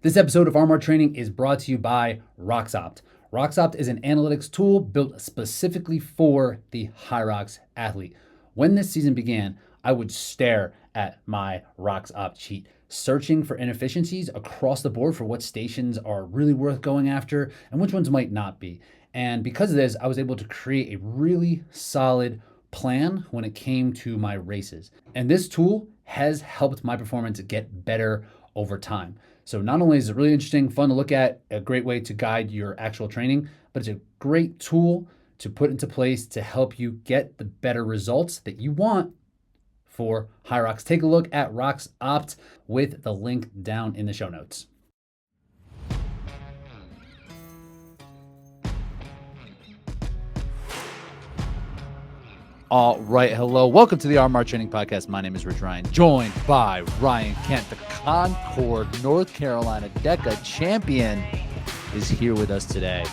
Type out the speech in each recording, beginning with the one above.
This episode of RMR Training is brought to you by RoxOpt. RoxOpt is an analytics tool built specifically for the HYROX athlete. When this season began, I would stare at my RoxOpt sheet, searching for inefficiencies across the board for what stations are really worth going after and which ones might not be. And because of this, I was able to create a really solid plan when it came to my races. And this tool has helped my performance get better over time. So not only is it really interesting, fun to look at, a great way to guide your actual training, but it's a great tool to put into place to help you get the better results that you want for HYROX. Take a look at RoxOpt with the link down in the show notes. All right, hello. Welcome to the RMR Training Podcast. My name is Rich Ryan, joined by Ryan Kent, the Concord, North Carolina DEKA champion, is here with us today.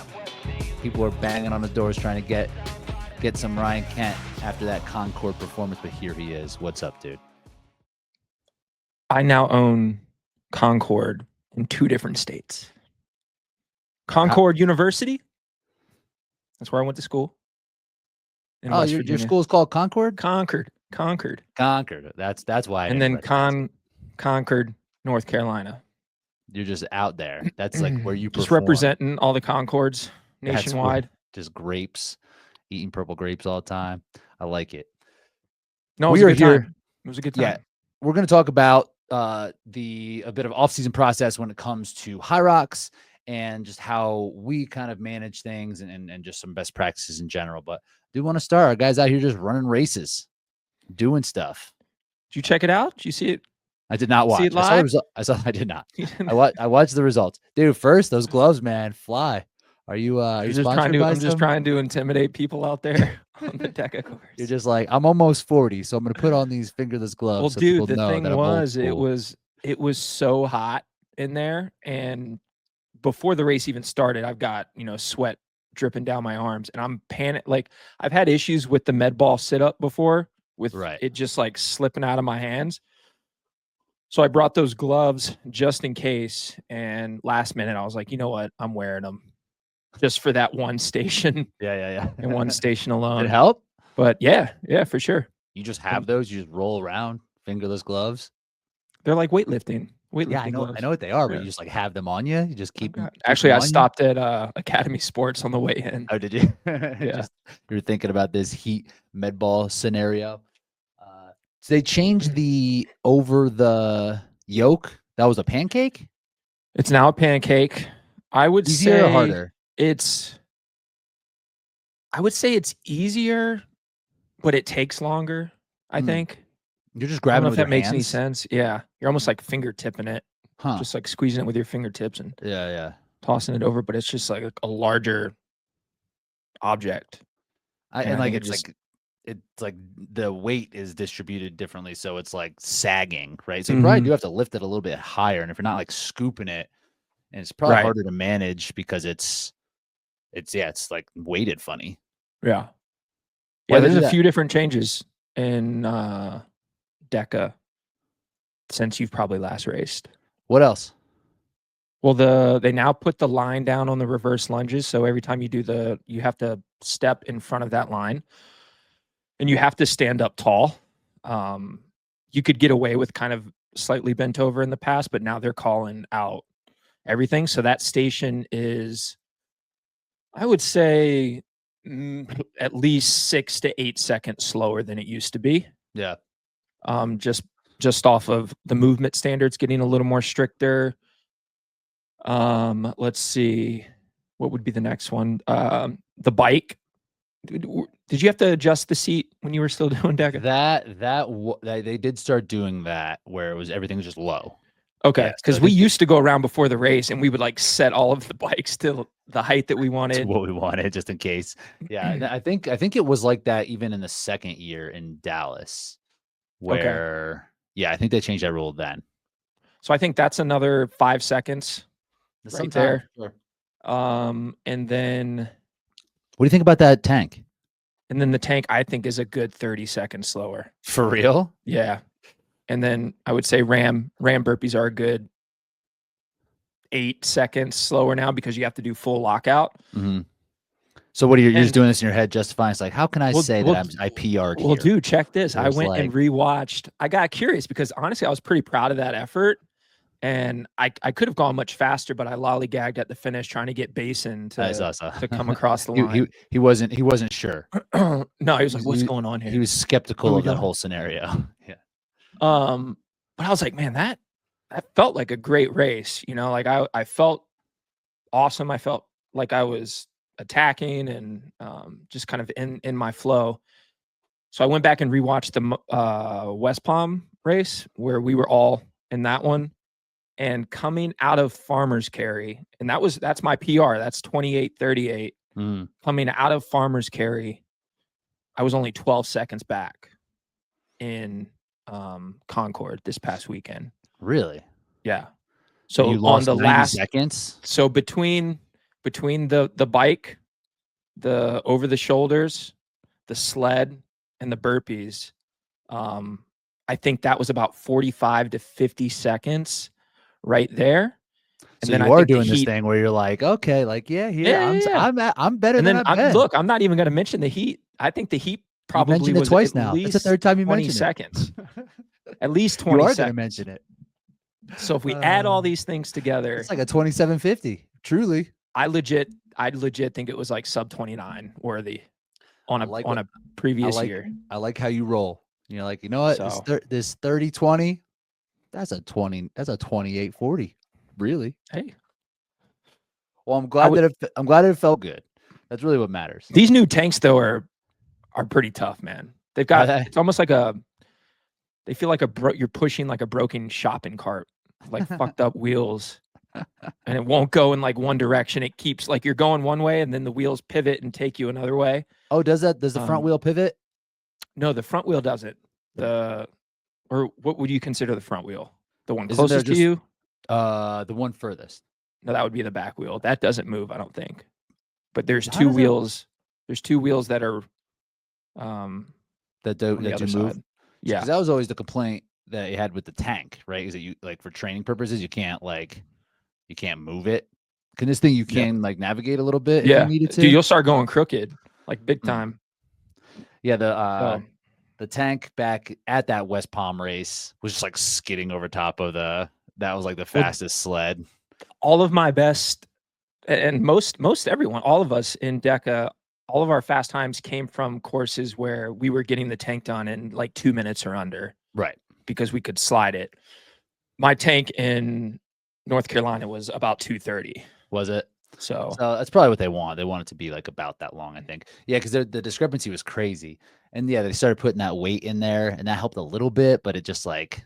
People are banging on the doors trying to get some Ryan Kent after that Concord performance, but here he is. What's up, dude? I now own Concord in 2 different states. Concord University. That's where I went to school. Oh, your school is called Concord? Concord. That's why. And then Concord, North Carolina. You're just out there. That's like where you just perform. Representing all the Concords nationwide. Just grapes, eating purple grapes all the time. I like it. No, it was a good time. It was a good time. Yeah, we're going to talk about a bit of off-season process when it comes to HYROX and just how we kind of manage things and just some best practices in general. But I do want to start. Our guys out here just running races, doing stuff. Did you check it out? Did you see it? I did not watch. See it live? I did not. I watched the results. Dude, first, those gloves, man, fly. Are you just I'm just trying to intimidate people out there on the DEKA course. You're just like, I'm almost 40, so I'm going to put on these fingerless gloves. Well, so dude, the thing was, it was so hot in there, and before the race even started, I've got, sweat dripping down my arms, and I'm panicked. Like, I've had issues with the med ball sit up before with it just like slipping out of my hands. So I brought those gloves just in case. And last minute, I was like, you know what? I'm wearing them just for that one station. Yeah. And one station alone. Did it help? But yeah, for sure. You just have those? You just roll around fingerless gloves? They're like weightlifting. Yeah, I know what they are, but you just like have them on you. You just keep. Actually, I stopped at Academy Sports on the way in. Oh, did you? Yeah. You're thinking about this heat med ball scenario. So they changed the over the yoke. That was a pancake. It's now a pancake. I would Easier say or harder? I would say it's easier, but it takes longer. I think. You're just grabbing it with your hands? If that makes any sense. Yeah. You're almost like fingertipping it. Just like squeezing it with your fingertips and tossing it over, but it's just like a larger object. It's like the weight is distributed differently, so it's like sagging, right? So you probably do have to lift it a little bit higher, and if you're not like scooping it, and it's probably harder to manage because it's like weighted funny. Yeah. Yeah, there's a few different changes in DEKA since you've probably last raced. What else? Well, they now put the line down on the reverse lunges, so every time you have to step in front of that line, and you have to stand up tall. You could get away with kind of slightly bent over in the past, but now they're calling out everything. So that station is, I would say, at least 6 to 8 seconds slower than it used to be. Yeah. Just off of the movement standards getting a little more stricter. Let's see, what would be the next one? The bike. Did you have to adjust the seat when you were still doing DEKA? That they did start doing that where everything was just low. Okay, because we used to go around before the race and we would like set all of the bikes to the height that we wanted. To what we wanted, just in case. Yeah, I think it was like that even in the second year in Dallas, where I think they changed that rule then. So I think that's another 5 seconds right there. Sure. And then what do you think about that tank? And then the tank, I think, is a good 30 seconds slower. For real? Yeah. And then I would say Ram burpees are a good 8 seconds slower now because you have to do full lockout. Mm-hmm. So what are you? You're just doing this in your head, justifying? It's like, how can I say that I PR'd Well, here? dude, check this. So I went and rewatched. I got curious because honestly, I was pretty proud of that effort. And I could have gone much faster, but I lollygagged at the finish trying to get Basin to come across the line. He wasn't sure. No, he was like, what's going on here? He was skeptical of that whole scenario. Yeah. But I was like, man, that felt like a great race. You know, like I felt awesome. I felt like I was attacking and just kind of in my flow. So I went back and rewatched the West Palm race where we were all in that one. And coming out of Farmer's Carry, and that's my PR. That's 28:38. Coming out of Farmer's Carry, I was only 12 seconds back in Concord this past weekend. Really? Yeah. So you lost on the 90 last seconds. So between the bike, the over the shoulders, the sled, and the burpees, I think that was about 45 to 50 seconds. Right there. And so then you are doing this thing where you're like, okay, like, I'm better than I've been. Look, I'm not even going to mention the heat. I think the heat probably was twice now. It's the third time you mentioned 20 seconds. At least 20 seconds. You are going to mention it. So if we add all these things together, it's like a 27:50. Truly. I legit think it was like sub 29 worthy on a previous year. I like how you roll. You're like, you know what? So, this 30-20. That's a 28:40, really. Hey, well, I'm glad that it felt good. That's really what matters. These new tanks though are pretty tough, man. They've got it's almost like they feel like you're pushing like a broken shopping cart, like fucked up wheels, and it won't go in like one direction. It keeps like you're going one way, and then the wheels pivot and take you another way. Oh, does the front wheel pivot? No, the front wheel doesn't. Or what would you consider the front wheel? The one closest to you? The one furthest. No, that would be the back wheel. That doesn't move, I don't think. But there's two wheels. There's two wheels that are that you move. Yeah. Because that was always the complaint that you had with the tank, right? Is that you like for training purposes, you can't move it. Can this thing you can like navigate a little bit if you needed to? Dude, you'll start going crooked, like big time. Yeah, the tank back at that West Palm race was just like skidding over top of that was like the fastest sled. All of my best and most everyone, all of us in DEKA, all of our fast times came from courses where we were getting the tank done in like 2 minutes or under. Right. Because we could slide it. My tank in North Carolina was about 2:30. Was it? So that's probably what they want. They want it to be like about that long, I think. Yeah, because the discrepancy was crazy. And yeah, they started putting that weight in there, and that helped a little bit, but it just like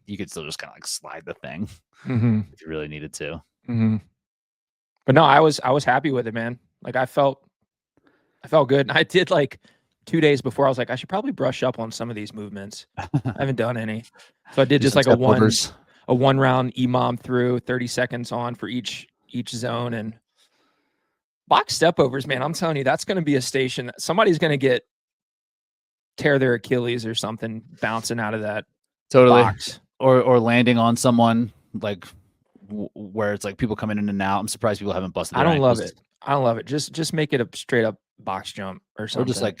you could still just kind of like slide the thing if you really needed to. But no, I was happy with it, man. Like I felt good. And I did like 2 days before. I was like, I should probably brush up on some of these movements. I haven't done any, so I did just like a one round EMOM through 30 seconds on for each zone. And box stepovers, man, I'm telling you, that's going to be a station that somebody's going to tear their Achilles or something bouncing out of that box. Or landing on someone like where it's like people coming in and out. I'm surprised people haven't busted their ankles. I don't love it. Just make it a straight up box jump or something. Or just like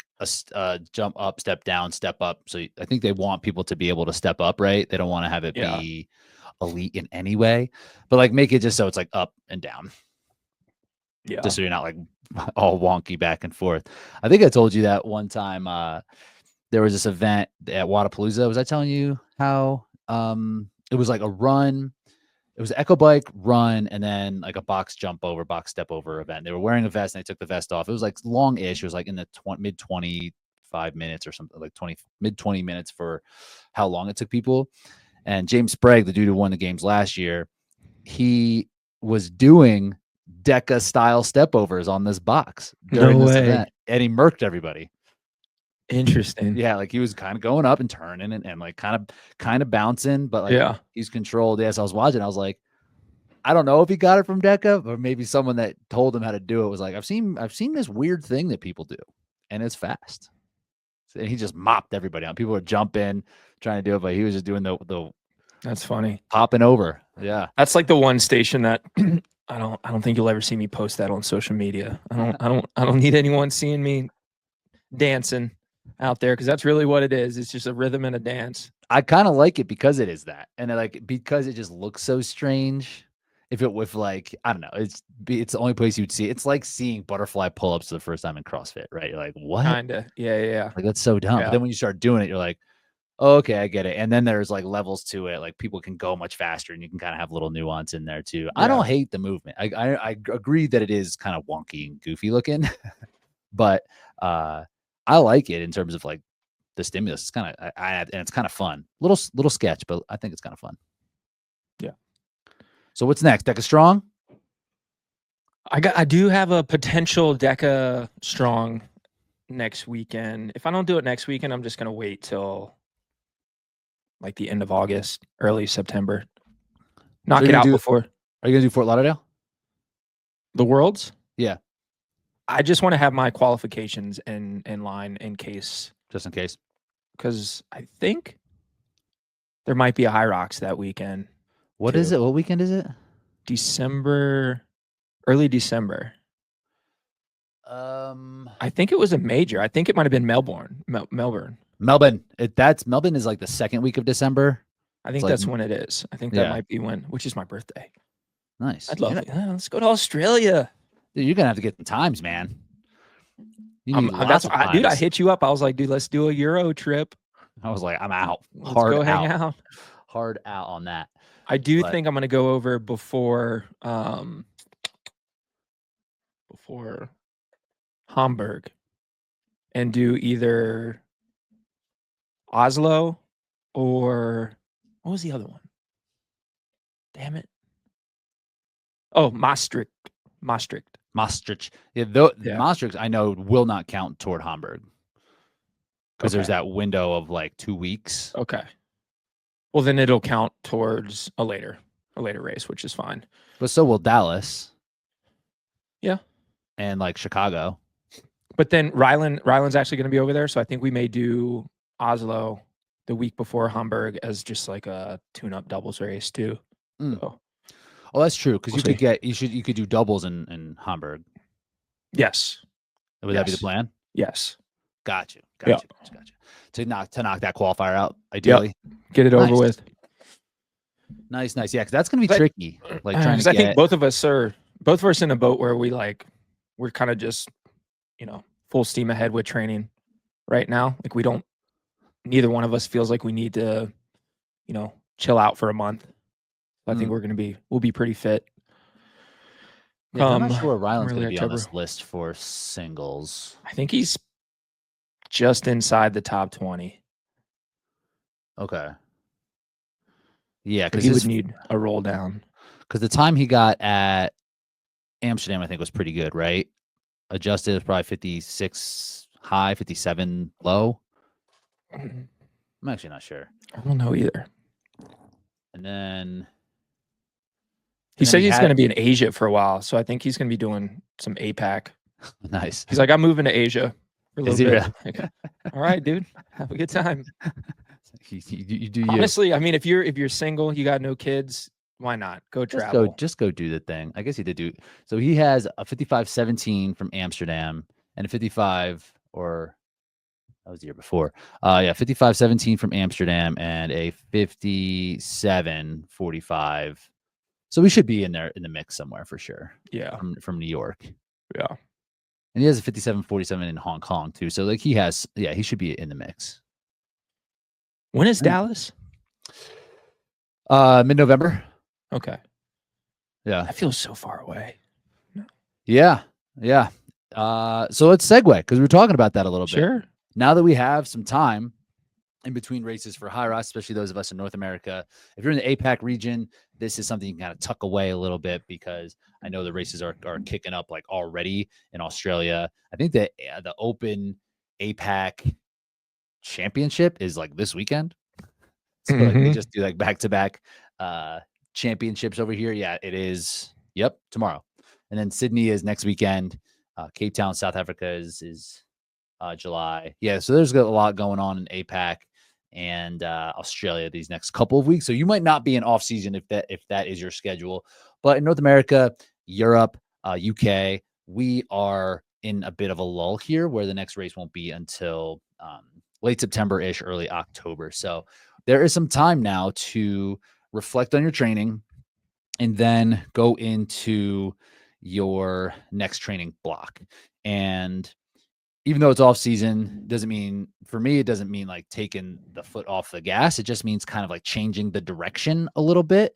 a jump up, step down, step up. So I think they want people to be able to step up, right? They don't want to have it be elite in any way, but like make it just so it's like up and down. Yeah. Just so you're not like all wonky back and forth. I think I told you that one time there was this event at Wadapalooza. Was I telling you how it was like a run? It was an echo bike run and then like a box step over event. They were wearing a vest and they took the vest off. It was like long-ish. It was like in the mid 25 minutes or something, like mid 20 minutes for how long it took people. And James Sprague, the dude who won the games last year, he was doing DEKA style stepovers on this box during this event, and he murked everybody. Interesting. Yeah, like he was kind of going up and turning and like kind of bouncing, but like he's controlled. Yes, I was watching. I was like, I don't know if he got it from DEKA or maybe someone that told him how to do it was like, I've seen this weird thing that people do, and it's fast. And he just mopped everybody out. People were jumping, trying to do it, but he was just doing the That's funny. popping over. Yeah. That's like the one station that I don't think you'll ever see me post that on social media. I don't need anyone seeing me dancing out there, because that's really what it is. It's just a rhythm and a dance. I kind of like it because it is that, and because it just looks so strange. If it with like, I don't know, it's the only place you'd see it. It's like seeing butterfly pull-ups for the first time in CrossFit, right? You're like, what? Kinda. Yeah. Like, that's so dumb. Yeah. But then when you start doing it, you're like, oh, okay, I get it. And then there's like levels to it. Like, people can go much faster, and you can kind of have little nuance in there too. I don't hate the movement. I agree that it is kind of wonky and goofy looking, but I like it in terms of like the stimulus. It's kind of and it's kind of fun. Little sketch, but I think it's kind of fun. Yeah. So what's next? DEKA Strong? I do have a potential DEKA Strong next weekend. If I don't do it next weekend, I'm just gonna wait till like the end of August, early September. Knock it out before. Are you gonna do Fort Lauderdale? The Worlds? Yeah. I just want to have my qualifications in line in case. Just in case. Because I think there might be a HYROX that weekend. What is it? What weekend is it? Early December. I think it was a major. I think it might have been Melbourne. Melbourne. Melbourne is like the second week of December. I think that's when it is. I think that might be which is my birthday. Nice. I'd love it. Let's go to Australia. Dude, you're gonna have to get the times, man. You need dude, I hit you up. I was like, dude, let's do a Euro trip. I was like, I'm out. Let's go hang out. Hard out on that. I do think I'm gonna go over before Hamburg and do either Oslo or what was the other one? Damn it. Oh, Maastricht. Yeah, Maastricht, I know, will not count toward Hamburg because there's that window of like 2 weeks. Okay. Well, then it'll count towards a later race, which is fine. But so will Dallas. Yeah. And like Chicago. But then Ryland's actually going to be over there, so I think we may do Oslo the week before Hamburg as just like a tune-up doubles race too. So, oh, that's true, because you could do doubles in Hamburg. Yes. Would that be the plan? Yes. Gotcha. To knock that qualifier out, ideally. Yep. Get it over with. Nice. Yeah, because that's gonna be tricky. Like trying to. I think both of us are in a boat where we're kind of just, full steam ahead with training right now. Like neither one of us feels like we need to, chill out for a month. I think we'll be pretty fit. Yeah, I'm not sure Ryland's going to be on this list for singles. I think he's just inside the top 20. Okay. Yeah, because he would need a roll down. Because the time he got at Amsterdam, I think, was pretty good, right? Adjusted was probably 56 high, 57 low. I'm actually not sure. I don't know either. And then he said he's going to be in Asia for a while, so I think he's going to be doing some APAC. Nice. He's like, I'm moving to Asia for a little bit. Really? All right, dude, have a good time. You do. Honestly, I mean, if you're single, you got no kids, why not go travel? Just go do the thing. I guess he did do. So he has a 55.17 from Amsterdam and a 55, or that was the year before. 55.17 from Amsterdam and a 57.45. So we should be in there in the mix somewhere for sure. Yeah. From New York. Yeah. And he has a 57.47 in Hong Kong too. So like he should be in the mix. When is Dallas? Mid-November. Okay. Yeah. That feels so far away. Yeah. So let's segue, because we were talking about that a little bit. Sure. Now that we have some time in between races for HYROX, especially those of us in North America, if you're in the APAC region, this is something you can kind of tuck away a little bit, because I know the races are kicking up like already in Australia. I think that the Open APAC Championship is like this weekend. So like they just do like back-to-back championships over here. Yeah, it is. Yep, tomorrow. And then Sydney is next weekend. Cape Town, South Africa is July. Yeah, so there's a lot going on in APAC. and Australia these next couple of weeks. So you might not be in off season if that is your schedule. But in North America, Europe, UK, we are in a bit of a lull here where the next race won't be until late September-ish, early October. So there is some time now to reflect on your training and then go into your next training block. And even though it's off season, doesn't mean, for me, it doesn't mean like taking the foot off the gas. It just means kind of like changing the direction a little bit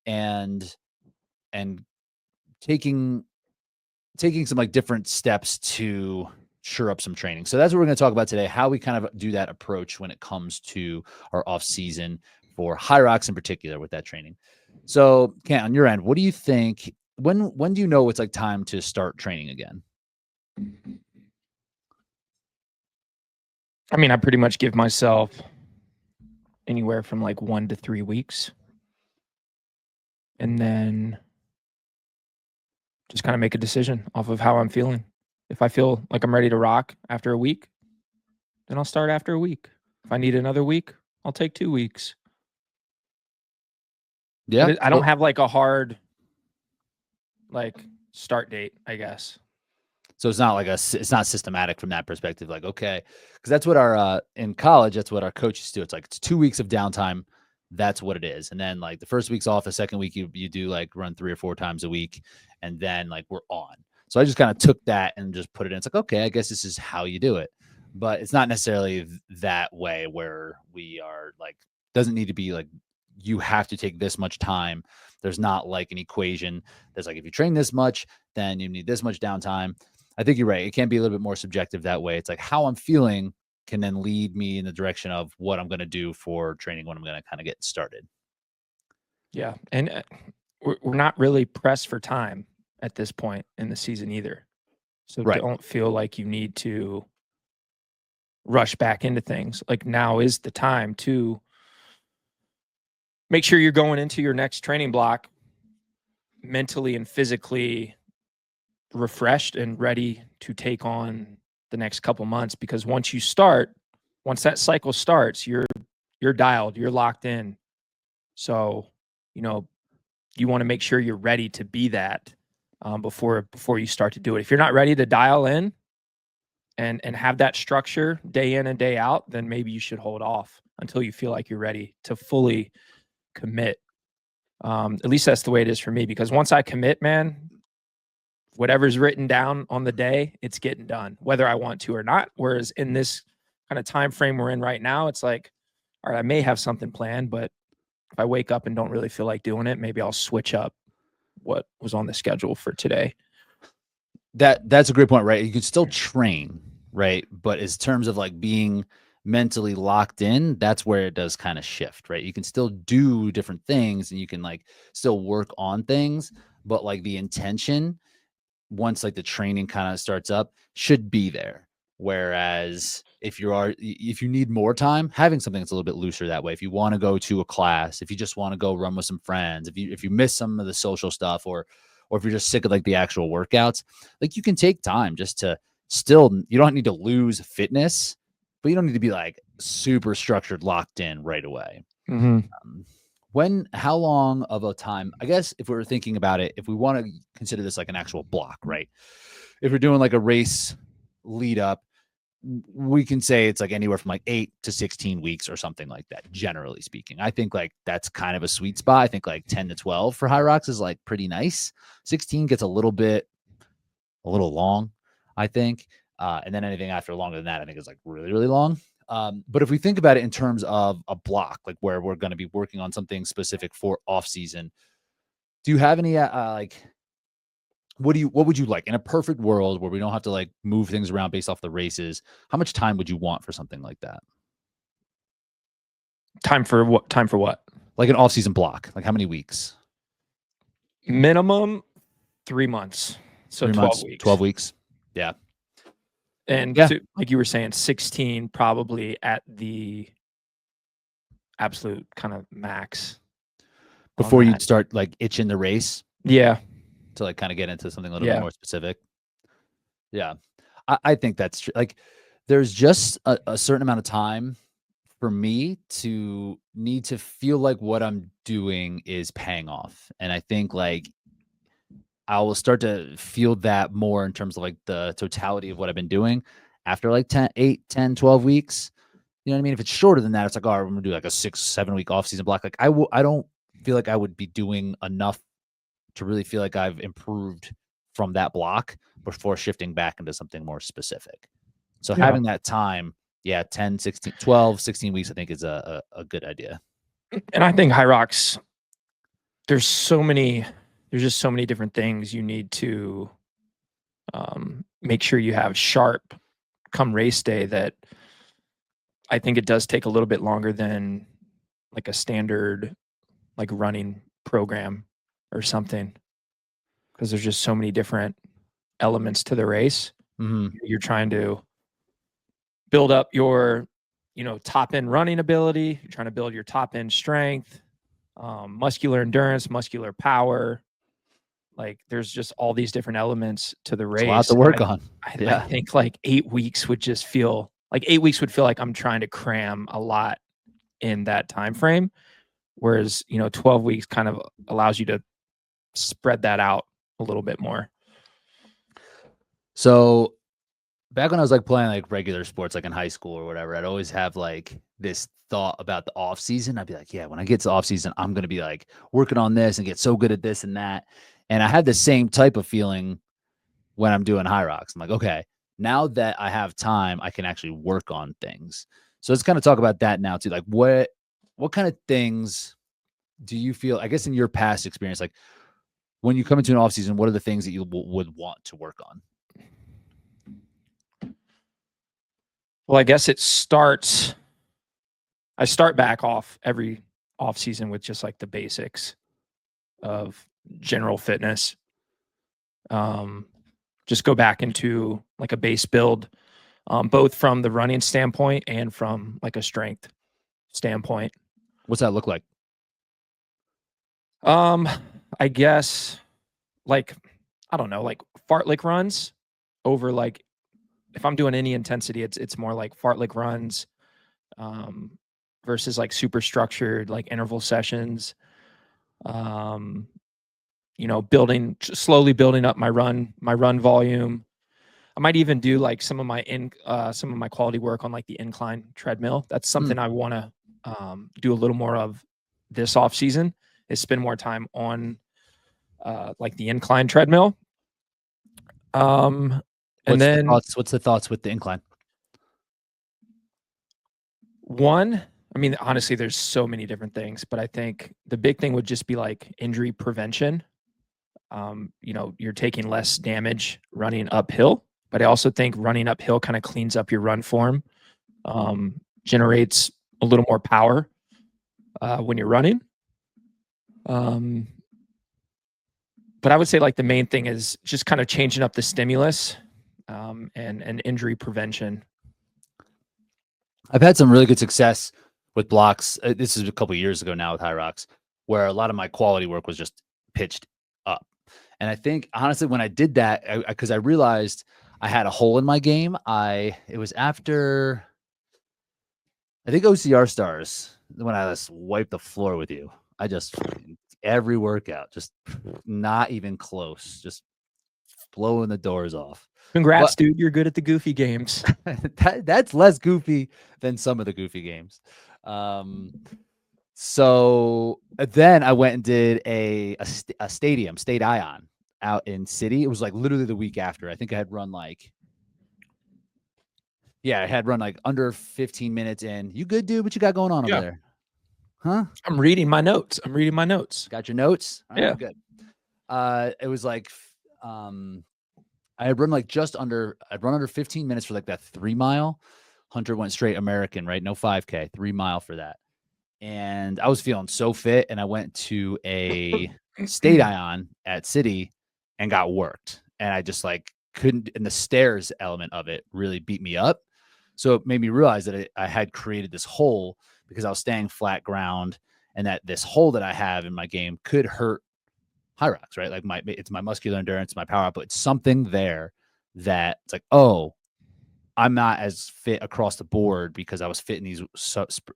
and taking some like different steps to shore up some training. So that's what we're going to talk about today, how we kind of do that approach when it comes to our off season for HYROX in particular with that training. So Kent, on your end, what do you think, when do you know it's like time to start training again? I mean, I pretty much give myself anywhere from like 1 to 3 weeks. And then just kind of make a decision off of how I'm feeling. If I feel like I'm ready to rock after a week, then I'll start after a week. If I need another week, I'll take 2 weeks. Yeah. I don't have like a hard like start date, I guess. So it's not like it's not systematic from that perspective. Like, okay, because that's what our in college, that's what our coaches do. It's like it's 2 weeks of downtime. That's what it is. And then like the first week's off, the second week you do like run 3 or 4 times a week, and then like we're on. So I just kind of took that and just put it in. It's like, okay, I guess this is how you do it. But it's not necessarily that way where we are like, doesn't need to be like you have to take this much time. There's not like an equation. There's like if you train this much, then you need this much downtime. I think you're right. It can be a little bit more subjective that way. It's like how I'm feeling can then lead me in the direction of what I'm going to do for training when I'm going to kind of get started. Yeah. And we're not really pressed for time at this point in the season either. So don't feel like you need to rush back into things. Like now is the time to make sure you're going into your next training block mentally and physically refreshed and ready to take on the next couple months, because once that cycle starts, you're dialed, you're locked in. So, you want to make sure you're ready to be that before you start to do it. If you're not ready to dial in and have that structure day in and day out, then maybe you should hold off until you feel like you're ready to fully commit. At least that's the way it is for me, because once I commit, man, whatever's written down on the day, it's getting done, whether I want to or not. Whereas in this kind of time frame we're in right now, it's like, all right, I may have something planned, but if I wake up and don't really feel like doing it, maybe I'll switch up what was on the schedule for today. That's a great point, right? You can still train, right? But in terms of like being mentally locked in, that's where it does kind of shift, right? You can still do different things and you can like still work on things, but like the intention, once like the training kind of starts up, should be there. Whereas if you need more time, having something that's a little bit looser that way, if you want to go to a class, if you just want to go run with some friends, if you miss some of the social stuff, or if you're just sick of like the actual workouts, like you can take time just to you don't need to lose fitness, but you don't need to be like super structured, locked in right away. Mm-hmm. How long of a time, I guess, if we were thinking about it, if we want to consider this like an actual block, right? If we're doing like a race lead up, we can say it's like anywhere from like 8 to 16 weeks or something like that, generally speaking. I think like that's kind of a sweet spot. I think like 10 to 12 for HYROX is like pretty nice. 16 gets a little long, I think. And then anything after longer than that, I think is like really, really long. But if we think about it in terms of a block, like where we're going to be working on something specific for off season, do you have any like, what would you like in a perfect world where we don't have to like move things around based off the races? How much time would you want for something like that? Time for what? Like an off season block, like how many weeks? Minimum 3 months. So 3 12 months, weeks. 12 weeks. Yeah. And like you were saying, 16 probably at the absolute kind of max. Before you'd start like itching the race. Yeah. To like kind of get into something a little bit more specific. Yeah. I think that's true. Like there's just a certain amount of time for me to need to feel like what I'm doing is paying off. And I think like I will start to feel that more in terms of like the totality of what I've been doing after like 10, 12 weeks. You know what I mean? If it's shorter than that, it's like, oh, I'm gonna do like a 6-7 week off season block. Like I don't feel like I would be doing enough to really feel like I've improved from that block before shifting back into something more specific. So Yeah. having that time, 10, 16, 12, 16 weeks, I think is a good idea. And I think HYROX, there's just so many different things you need to make sure you have sharp come race day, that I think it does take a little bit longer than like a standard like running program or something, because there's just so many different elements to the race. Mm-hmm. You're trying to build up your, top end running ability. You're trying to build your top end strength, muscular endurance, muscular power. Like there's just all these different elements to the race. It's a lot to work on. I think like 8 weeks would just feel like 8 weeks would feel like I'm trying to cram a lot in that time frame. Whereas, 12 weeks kind of allows you to spread that out a little bit more. So back when I was like playing like regular sports, like in high school or whatever, I'd always have like this thought about the off season. I'd be like, yeah, when I get to off season, I'm going to be like working on this and get so good at this and that. And I had the same type of feeling when I'm doing HYROX. I'm like, okay, now that I have time, I can actually work on things. So let's kind of talk about that now too. Like what kind of things do you feel, I guess in your past experience, like when you come into an off season, what are the things that you would want to work on? Well, I guess I start back off every off season with just like the basics of general fitness. Just go back into like a base build, both from the running standpoint and from like a strength standpoint. What's that look like? I guess like, I don't know, like fartlek runs over like, if I'm doing any intensity, it's more like fartlek runs, versus like super structured, like interval sessions, slowly building up my run volume. I might even do like some of my quality work on like the incline treadmill. That's something I want to do a little more of this off season, is spend more time on like the incline treadmill. What's the thoughts with the incline? One, I mean, honestly, there's so many different things, but I think the big thing would just be like injury prevention. You're taking less damage running uphill, but I also think running uphill kind of cleans up your run form, generates a little more power when you're running. But I would say like the main thing is just kind of changing up the stimulus, and injury prevention. I've had some really good success with blocks. This is a couple of years ago now with HYROX, where a lot of my quality work was just pitched up. And I think honestly, when I did that, because I realized I had a hole in my game. It was after, I think OCR Stars, when I just wiped the floor with you. I just every workout, just not even close, just blowing the doors off. Congrats, dude. You're good at the goofy games. That's less goofy than some of the goofy games. So then I went and did a stadium, State Ion out in City. It was like literally the week after. I think I had run like under 15 minutes in. You good, dude? What you got going on over there? Huh? I'm reading my notes. Got your notes? All yeah. Right, good. It was like, I had run like I'd run under 15 minutes for like that 3 mile. Hunter went straight American, right? No 5K, 3 mile for that. And I was feeling so fit. And I went to a State Ion at City and got worked. And I just like couldn't, and the stairs element of it really beat me up. So it made me realize that I had created this hole because I was staying flat ground, and that this hole that I have in my game could hurt HYROX, right? Like it's my muscular endurance, my power output. It's something there that it's like, oh, I'm not as fit across the board because I was fit in these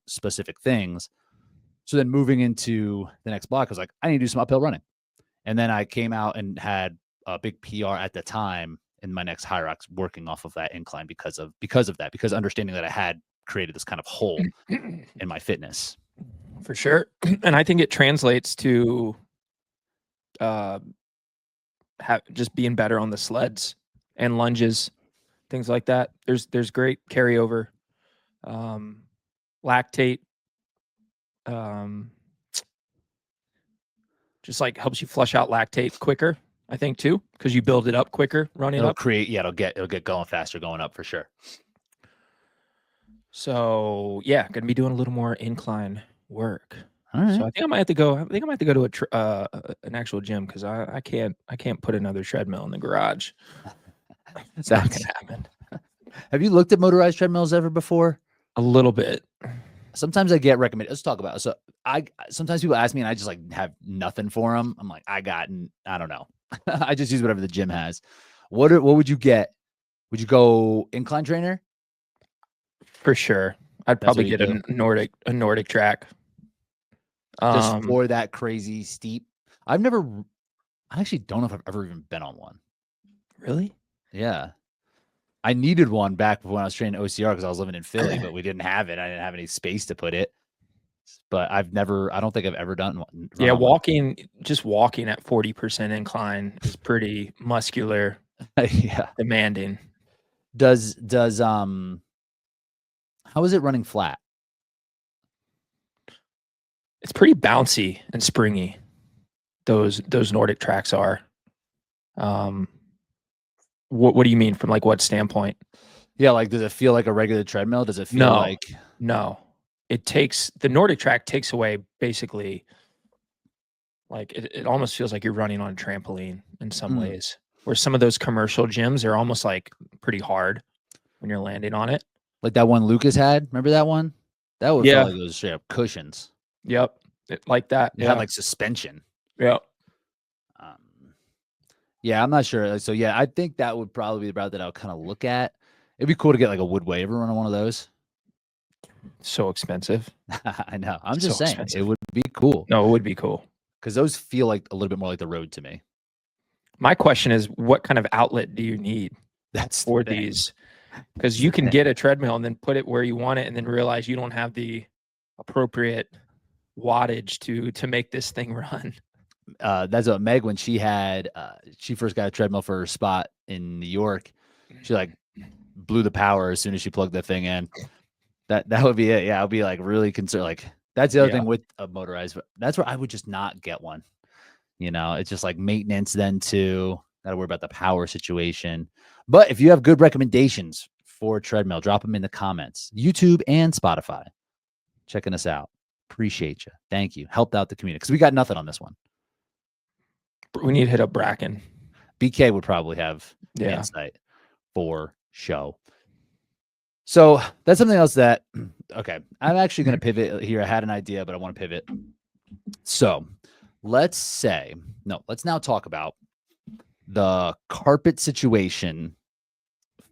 specific things. So then moving into the next block, I was like, I need to do some uphill running. And then I came out and had a big PR at the time in my next HYROX working off of that incline because understanding that I had created this kind of hole in my fitness. For sure. And I think it translates to just being better on the sleds and lunges, things like that. There's great carryover. Lactate just like helps you flush out lactate quicker, I think, too, because you build it up quicker running up. It'll get going faster going up for sure. So yeah, gonna be doing a little more incline work. All right. So I think I might have to go. To an actual gym because I can't put another treadmill in the garage. It's not gonna happen. Have you looked at motorized treadmills ever before? A little bit. Sometimes I get recommended. Let's talk about it. So sometimes people ask me and I just like have nothing for them. I'm like, I don't know. I just use whatever the gym has. What would you get? Would you go incline trainer? For sure. I'd probably get a Nordic track. Just for that crazy steep. I actually don't know if I've ever even been on one. Really? Yeah. I needed one back when I was training OCR because I was living in Philly, but we didn't have it. I didn't have any space to put it. But I don't think I've ever done one. Yeah, just walking at 40% incline is pretty muscular. Yeah. Demanding. Does how is it running flat? It's pretty bouncy and springy. Those Nordic tracks are. What do you mean from like what standpoint? Yeah, like does it feel like a regular treadmill? Does it feel like no? The Nordic track takes away basically like it almost feels like you're running on a trampoline in some ways. Where some of those commercial gyms are almost like pretty hard when you're landing on it. Like that one Lucas had. Remember that one? That would feel like it was straight up cushions. Yep. Like that. It had like suspension. Yep. Yeah, I'm not sure. So yeah, I think that would probably be the route that I would kind of look at. It'd be cool to get like a Woodway. Ever run on one of those? So expensive. I know. I'm just saying expensive. It would be cool. No, it would be cool. Because those feel like a little bit more like the road to me. My question is, what kind of outlet do you need for these? Because you can get a treadmill and then put it where you want it and then realize you don't have the appropriate wattage to make this thing run. That's what Meg, when she first got a treadmill for her spot in New York, she like blew the power as soon as she plugged that thing in. That would be it. Yeah, I'll be like really concerned. Like that's the other thing with a motorized. That's where I would just not get one. You know, it's just like maintenance then too. Gotta worry about the power situation. But if you have good recommendations for treadmill, drop them in the comments. YouTube and Spotify. Checking us out. Appreciate you. Thank you. Helped out the community because we got nothing on this one. We need to hit up Bracken. BK would probably have insight for show. So that's something else that, okay, I'm actually going to pivot here. I had an idea, but I want to pivot. So let's now talk about the carpet situation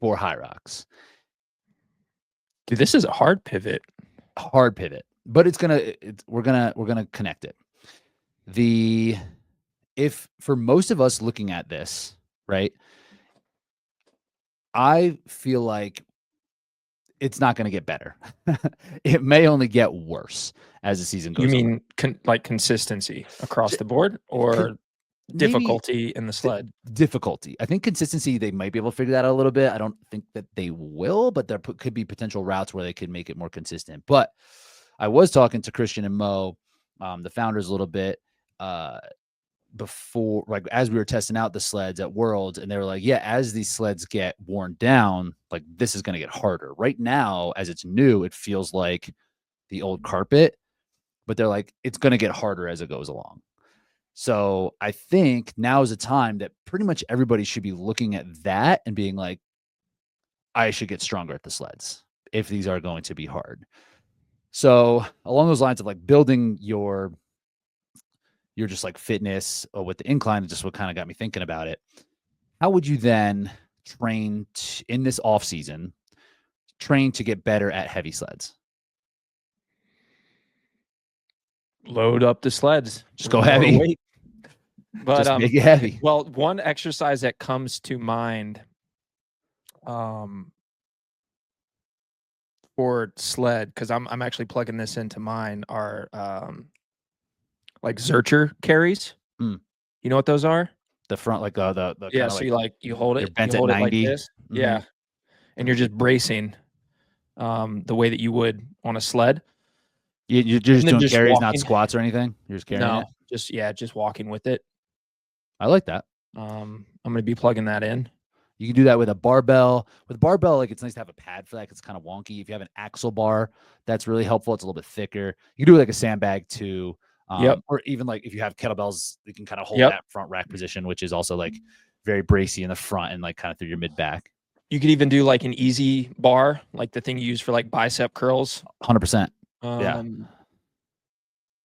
for HYROX. Dude, this is a hard pivot. But we're gonna connect it. If for most of us looking at this, right, I feel like it's not going to get better. It may only get worse as the season goes on. You mean like consistency across the board or difficulty in the sled? Difficulty. I think consistency, they might be able to figure that out a little bit. I don't think that they will, but there could be potential routes where they could make it more consistent. But I was talking to Christian and Mo, the founders, a little bit before, like as we were testing out the sleds at Worlds, and they were like, yeah, as these sleds get worn down, like this is going to get harder. Right now, as it's new, it feels like the old carpet, but they're like, it's going to get harder as it goes along. So I think now is a time that pretty much everybody should be looking at that and being like, I should get stronger at the sleds if these are going to be hard. So along those lines of like building your just like fitness with the incline, just what kind of got me thinking about it. How would you then train in this off season train to get better at heavy sleds? Load up the sleds. Just go heavy. Weight. But just make it heavy. Well, one exercise that comes to mind for sled, because I'm actually plugging this into mine, are like Zercher carries. You know what those are? The front, like the yeah. So you hold it, bent you hold at it 90. like this. Yeah, and you're just bracing the way that you would on a sled. You're just doing carries, walking. Not squats or anything. You're just carrying it. Just walking with it. I like that. I'm going to be plugging that in. You can do that with a barbell. With barbell, like it's nice to have a pad for that. It's kind of wonky. If you have an axle bar, that's really helpful. It's a little bit thicker. You can do it like a sandbag too. Or even like if you have kettlebells, you can kind of hold that front rack position, which is also like very bracey in the front and like kind of through your mid back. You could even do like an easy bar, like the thing you use for like bicep curls. 100%. Yeah.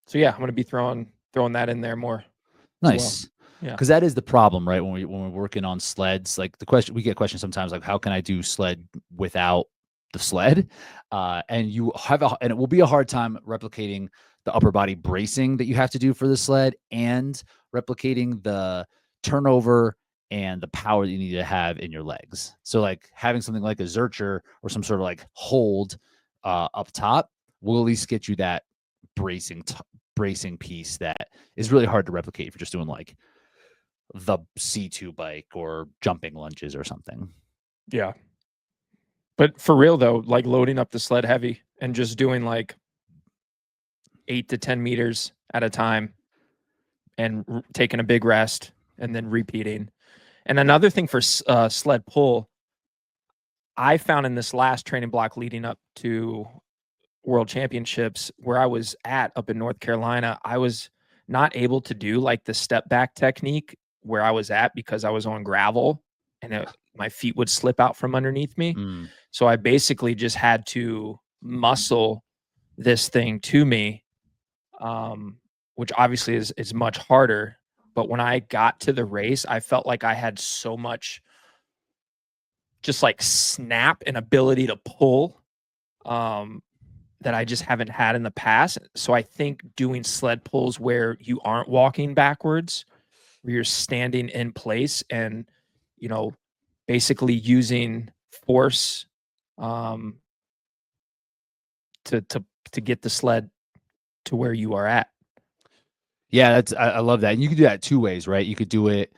So yeah, I'm going to be throwing that in there more. Nice. Well. Yeah. Because that is the problem, right? When we're working on sleds, like we get questions sometimes, like how can I do sled without the sled? And it will be a hard time replicating the upper body bracing that you have to do for the sled and replicating the turnover and the power that you need to have in your legs. So like having something like a Zercher or some sort of like hold up top will at least get you that bracing piece that is really hard to replicate if you're just doing like the C2 bike or jumping lunges or something. Yeah. But for real though, like loading up the sled heavy and just doing like 8 to 10 meters at a time and taking a big rest and then repeating. And another thing for sled pull, I found in this last training block leading up to World Championships where I was up in North Carolina, I was not able to do like the step back technique where I was at because I was on gravel and my feet would slip out from underneath me. So I basically just had to muscle this thing to me, which obviously is much harder. But when I got to the race, I felt like I had so much just like snap and ability to pull that I just haven't had in the past. So I think doing sled pulls where you aren't walking backwards, where you're standing in place and, you know, basically using force to get the sled to where you are at. Yeah, I love that. And you can do that 2 ways, right? You could do it,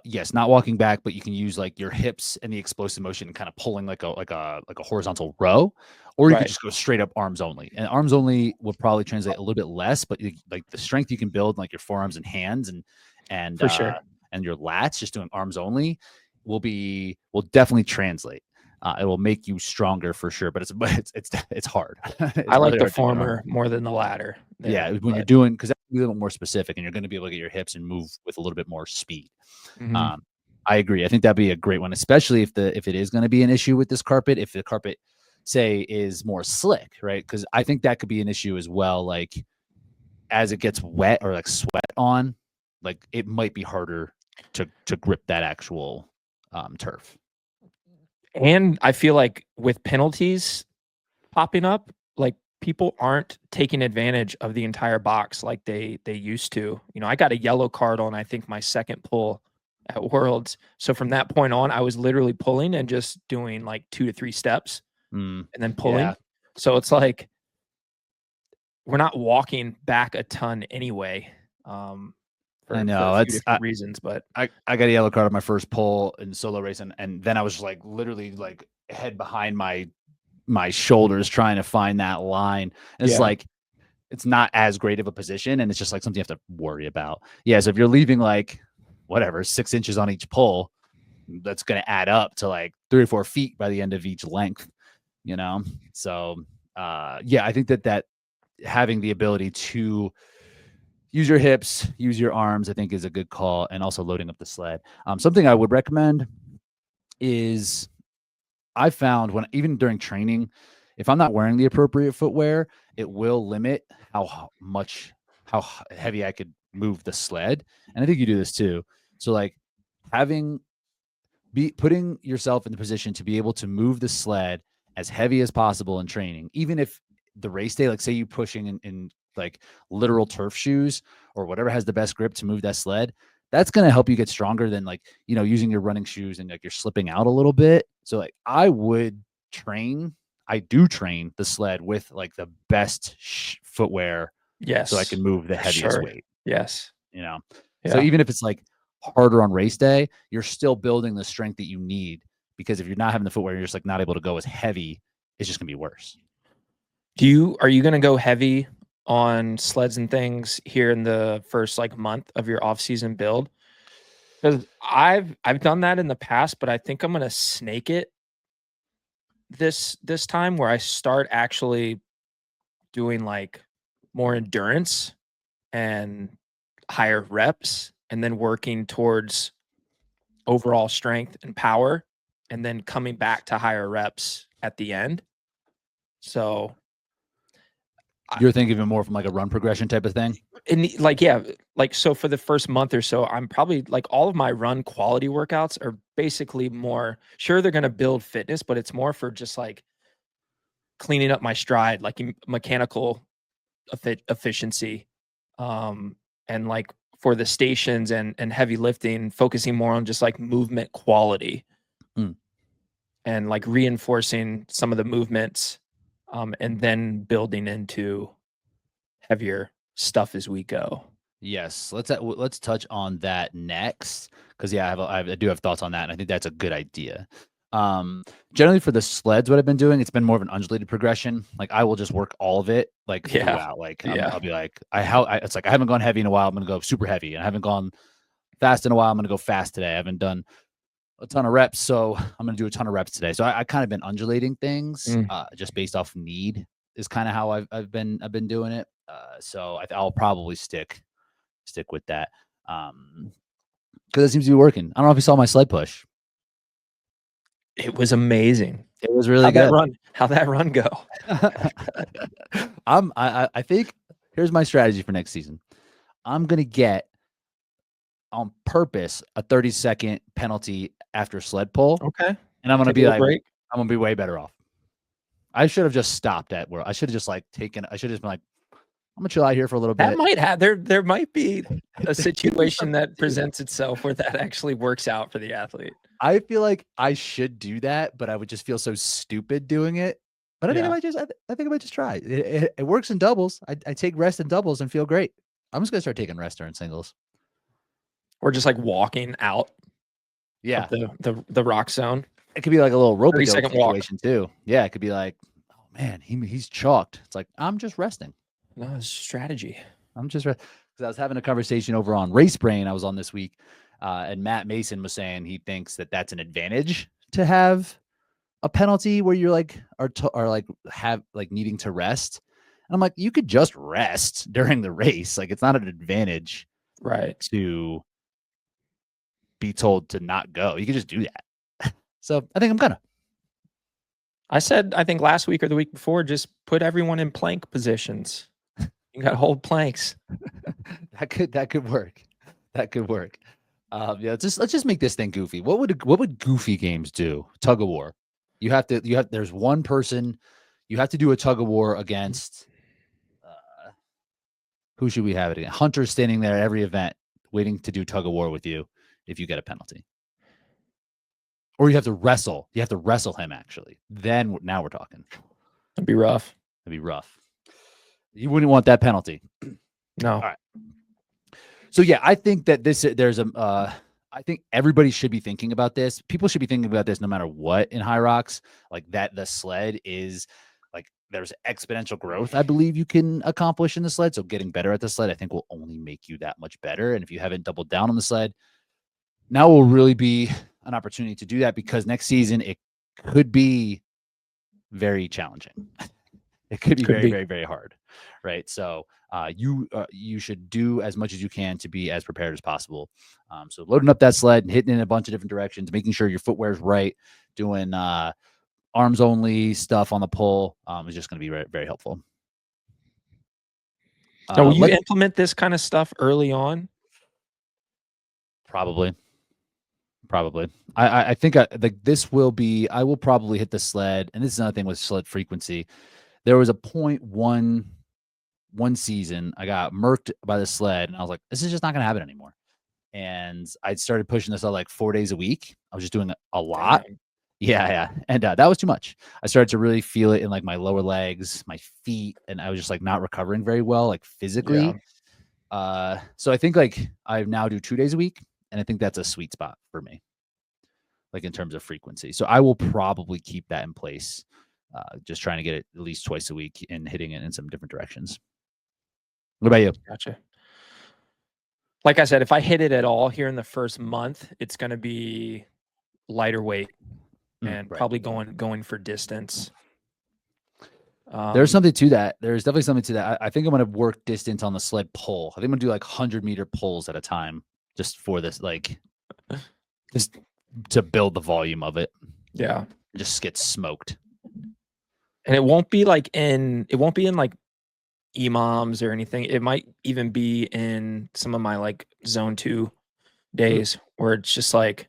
yes, not walking back, but you can use like your hips and the explosive motion and kind of pulling like a horizontal row, or you could just go straight up arms only. And arms only would probably translate a little bit less, but like the strength you can build, like your forearms and hands and for sure, and your lats, just doing arms only will definitely translate. It will make you stronger for sure, but it's hard. I like the former more than the latter. You're doing, because that's a little more specific, and you're going to be able to get your hips and move with a little bit more speed. I agree. I think that'd be a great one, especially if it is going to be an issue with this carpet. If the carpet, say, is more slick, right? Because I think that could be an issue as well. Like as it gets wet or like sweat on, like it might be harder to grip that actual turf. And I feel like with penalties popping up, like people aren't taking advantage of the entire box like they used to. You know, I got a yellow card on, I think, my second pull at Worlds. So from that point on, I was literally pulling and just doing like 2 to 3 steps and then pulling. Yeah. So it's like we're not walking back a ton anyway. I know that's reasons, but I got a yellow card on my first pull in solo race, and then I was like literally like head behind my shoulders trying to find that line. And it's like it's not as great of a position, and it's just like something you have to worry about. Yeah, so if you're leaving like whatever 6 inches on each pull, that's going to add up to like 3 or 4 feet by the end of each length. You know, so I think that having the ability to use your hips, use your arms, I think is a good call, and also loading up the sled. Something I would recommend is I found even during training, if I'm not wearing the appropriate footwear, it will limit how heavy I could move the sled. And I think you do this too. So like putting yourself in the position to be able to move the sled as heavy as possible in training, even if the race day, like say you pushing in like literal turf shoes or whatever has the best grip to move that sled, that's going to help you get stronger than like, you know, using your running shoes and like you're slipping out a little bit. So like I do train the sled with like the best footwear so I Yes. can move the heaviest Sure. weight, Yes. you know? So Yeah. even if it's like harder on race day, you're still building the strength that you need, because if you're not having the footwear, you're just like not able to go as heavy, it's just gonna be worse. Are you going to go heavy on sleds and things here in the first like month of your off-season build? Because I've done that in the past, but I think I'm going to snake it this time, where I start actually doing like more endurance and higher reps, and then working towards overall strength and power, and then coming back to higher reps at the end. So You're thinking of it more from like a run progression type of thing? like, yeah, like, so for the first month or so, I'm probably like, all of my run quality workouts are basically more, sure, they're going to build fitness, but it's more for just like cleaning up my stride, like mechanical efficiency, and like for the stations and heavy lifting, focusing more on just like movement quality, Mm. and like reinforcing some of the movements, and then building into heavier stuff as we go. Yes, let's touch on that next, because yeah, I do have thoughts on that, and I think that's a good idea. Generally for the sleds, what I've been doing, it's been more of an undulated progression. Like I will just work all of it like Yeah. throughout. Like Yeah. I'll be like, it's like I haven't gone heavy in a while. I'm gonna go super heavy, and I haven't gone fast in a while. I'm gonna go fast today. I haven't done a ton of reps, so I'm gonna do a ton of reps today. So I kind of been undulating things, just based off need is kind of how I've been doing it. So I'll probably stick with that, because it seems to be working. I don't know if you saw my sled push. It was amazing. It was really How'd good. How'd that run go? I think here's my strategy for next season. I'm gonna get on purpose a 30-second penalty after sled pull, Okay. and I'm gonna Take a be little like, break. I'm gonna be way better off. I should have just stopped at where I should have just like I should have just been like, I'm gonna chill out here for a little That bit. might have there might be a situation that presents itself where that actually works out for the athlete. I feel like I should do that, but I would just feel so stupid doing it. But I think Yeah. I think I might just try. It works in doubles. I take rest in doubles and feel great. I'm just gonna start taking rest during singles. Or just like walking out Yeah, of the rock zone. it could be like a little rope 30-second walk. situation too. Yeah, it could be like, oh man, he's chalked. It's like I'm just resting. No, it's strategy. I'm just because I was having a conversation over on Race Brain. I was on this week, and Matt Mason was saying he thinks that that's an advantage to have a penalty where you're like are like have like needing to rest. And I'm like, you could just rest during the race. Like it's not an advantage, Right. to be told to not go. You could just do that. So I think I'm gonna. I said, I think last week or the week before, just put everyone in plank positions. You got to hold planks. That could work. That could work. Yeah, let's just make this thing goofy. What would goofy games do? Tug of war. There's one person you have to do a tug of war against. Who should we have it again? Hunter's standing there at every event waiting to do tug of war with you if you get a penalty. Or you have to wrestle. You have to wrestle him actually. Then now we're talking. That'd be rough. That'd be rough. You wouldn't want that penalty. No. All right. So yeah, I think that I think everybody should be thinking about this. People should be thinking about this no matter what in HYROX, like that the sled is like there's exponential growth I believe you can accomplish in the sled. So getting better at the sled, I think will only make you that much better. And if you haven't doubled down on the sled, now will really be an opportunity to do that, because next season it could be very challenging. It could be very, very, very hard, right? So you should do as much as you can to be as prepared as possible. So loading up that sled and hitting in a bunch of different directions, making sure your footwear is right, doing arms only stuff on the pull is just going to be very, very helpful. Now, will you implement this kind of stuff early on? Probably. Probably. I think this will be. I will probably hit the sled, and this is another thing with sled frequency. There was a point one season I got murked by the sled, and I was like, this is just not going to happen anymore. And I started pushing this out like 4 days a week. I was just doing a lot. Damn. Yeah. And that was too much. I started to really feel it in like my lower legs, my feet, and I was just like not recovering very well, like physically. So I think like I now do 2 days a week, and I think that's a sweet spot for me, like in terms of frequency. So I will probably keep that in place, just trying to get it at least twice a week and hitting it in some different directions. What about you? Gotcha. Like I said, if I hit it at all here in the first month, it's going to be lighter weight and probably going for distance. There's something to that. There's definitely something to that. I think I'm going to work distance on the sled pull. I think I'm going to do like 100-meter pulls at a time just for this, like just to build the volume of it. Yeah. Just get smoked. And it won't be in like EMOMs or anything. It might even be in some of my like zone 2 days where it's just like,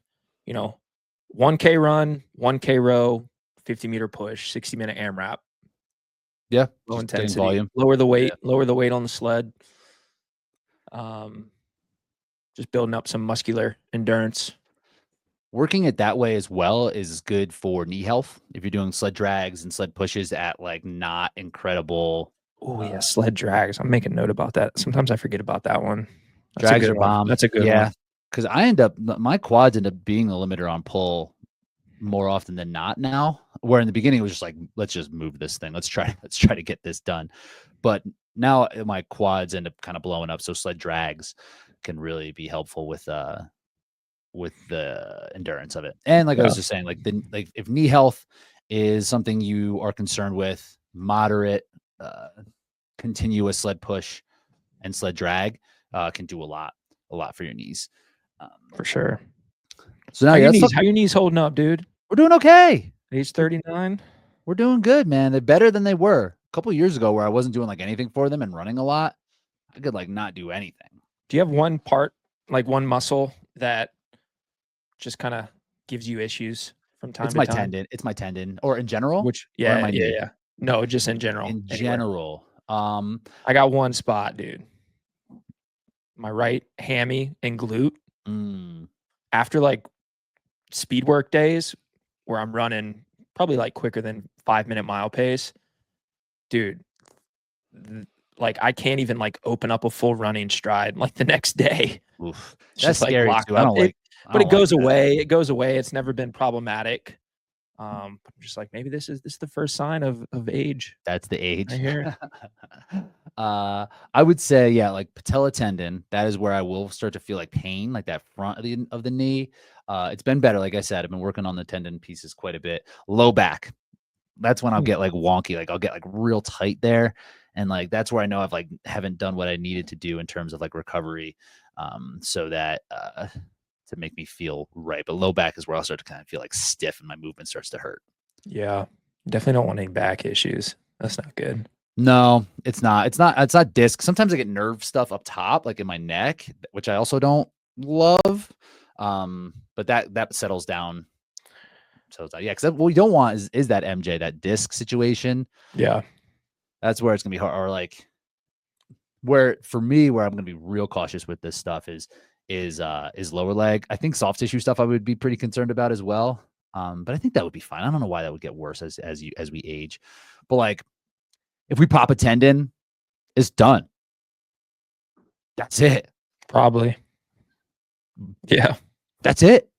1K run, 1K row, 50-meter push, 60-minute AMRAP. Yeah. Low intensity, volume. lower the weight on the sled. Just building up some muscular endurance. Working it that way as well is good for knee health. If you're doing sled drags and sled pushes at like not incredible. Oh yeah, sled drags. I'm making note about that. Sometimes I forget about that one. That's drags a good are one. bomb. That's a good one. Because my quads end up being the limiter on pull more often than not now. Where in the beginning it was just like, let's just move this thing. Let's try to get this done. But now my quads end up kind of blowing up. So sled drags can really be helpful with the endurance of it. And like I was just saying, like if knee health is something you are concerned with, moderate, continuous sled push and sled drag can do a lot for your knees. For sure. So now how your knees holding up, dude? We're doing okay. Age 39. We're doing good, man. They're better than they were a couple of years ago, where I wasn't doing like anything for them and running a lot. I could like not do anything. Do you have one part, like one muscle that just kind of gives you issues from time to time? It's my tendon, or in general. Yeah. No, just in general. In general, I got one spot, dude. My right hammy and glute. After like speed work days where I'm running probably like quicker than 5-minute mile pace, dude, like I can't even like open up a full running stride like the next day. Oof. That's scary too. But it goes away. It goes away. It's never been problematic. I'm just like, maybe this is the first sign of age. That's the age. Right here. I would say, yeah, like patella tendon. That is where I will start to feel like pain, like that front of the knee. It's been better. Like I said, I've been working on the tendon pieces quite a bit. Low back. That's when I'll get like wonky. Like I'll get like real tight there. And like, that's where I know I've like haven't done what I needed to do in terms of like recovery. So that, to make me feel right. But low back is where I'll start to kind of feel like stiff and my movement starts to hurt. Yeah. Definitely don't want any back issues. That's not good. No, it's not. It's not disc. Sometimes I get nerve stuff up top, like in my neck, which I also don't love. But that settles down. So yeah, because what we don't want is that MJ, that disc situation. Yeah. That's where it's gonna be hard. Or like where for me, where I'm gonna be real cautious with this stuff is lower leg. I think soft tissue stuff I would be pretty concerned about as well. But I think that would be fine. I don't know why that would get worse as we age. But like if we pop a tendon, it's done. That's it. Probably. Yeah. That's it.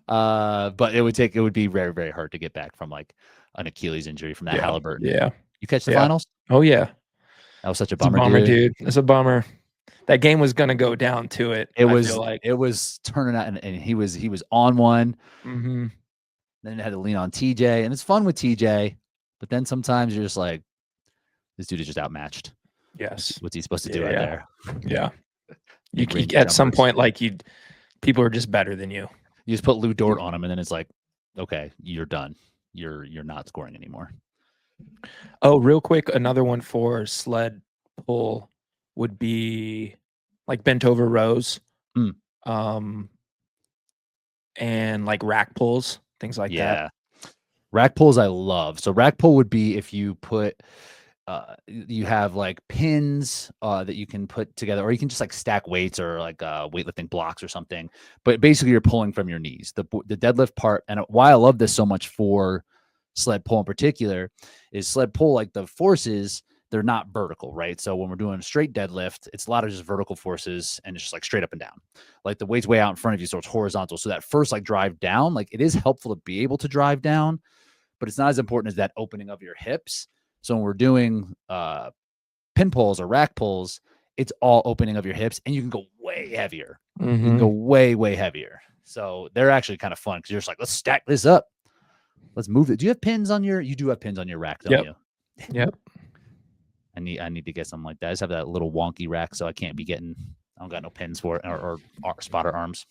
But it would be very, very hard to get back from like an Achilles injury from that Halliburton. Yeah. You catch the finals? Oh yeah. That was such a It's bummer, dude. It's a bummer. That game was gonna go down to it. It was turning out, and he was on one. Mm-hmm. Then it had to lean on TJ, and it's fun with TJ, but then sometimes you're just like, this dude is just outmatched. Yes. What's he supposed to do out there? Yeah. You at some point, like people are just better than you. You just put Lou Dort on him, and then it's like, okay, you're done. You're not scoring anymore. Oh, real quick, another one for sled pull would be like bent over rows. and like rack pulls, things like that. Rack pulls I love. So rack pull would be if you put you have like pins that you can put together, or you can just like stack weights or like weightlifting blocks or something. But basically, you're pulling from your knees. The deadlift part, and why I love this so much for sled pull in particular, is sled pull, like the forces, they're not vertical, right? So when we're doing a straight deadlift, it's a lot of just vertical forces, and it's just like straight up and down. Like the weight's way out in front of you, so it's horizontal. So that first like drive down, like it is helpful to be able to drive down, but it's not as important as that opening of your hips. So when we're doing pin pulls or rack pulls, it's all opening of your hips, and you can go way heavier. You can go way, way heavier. So they're actually kind of fun because you're just like, let's stack this up. Let's move it. Do you have pins on your? You do have pins on your rack, don't you? Yep. I need to get something like that. I just have that little wonky rack, so I can't be getting. I don't got no pins for it or spotter arms.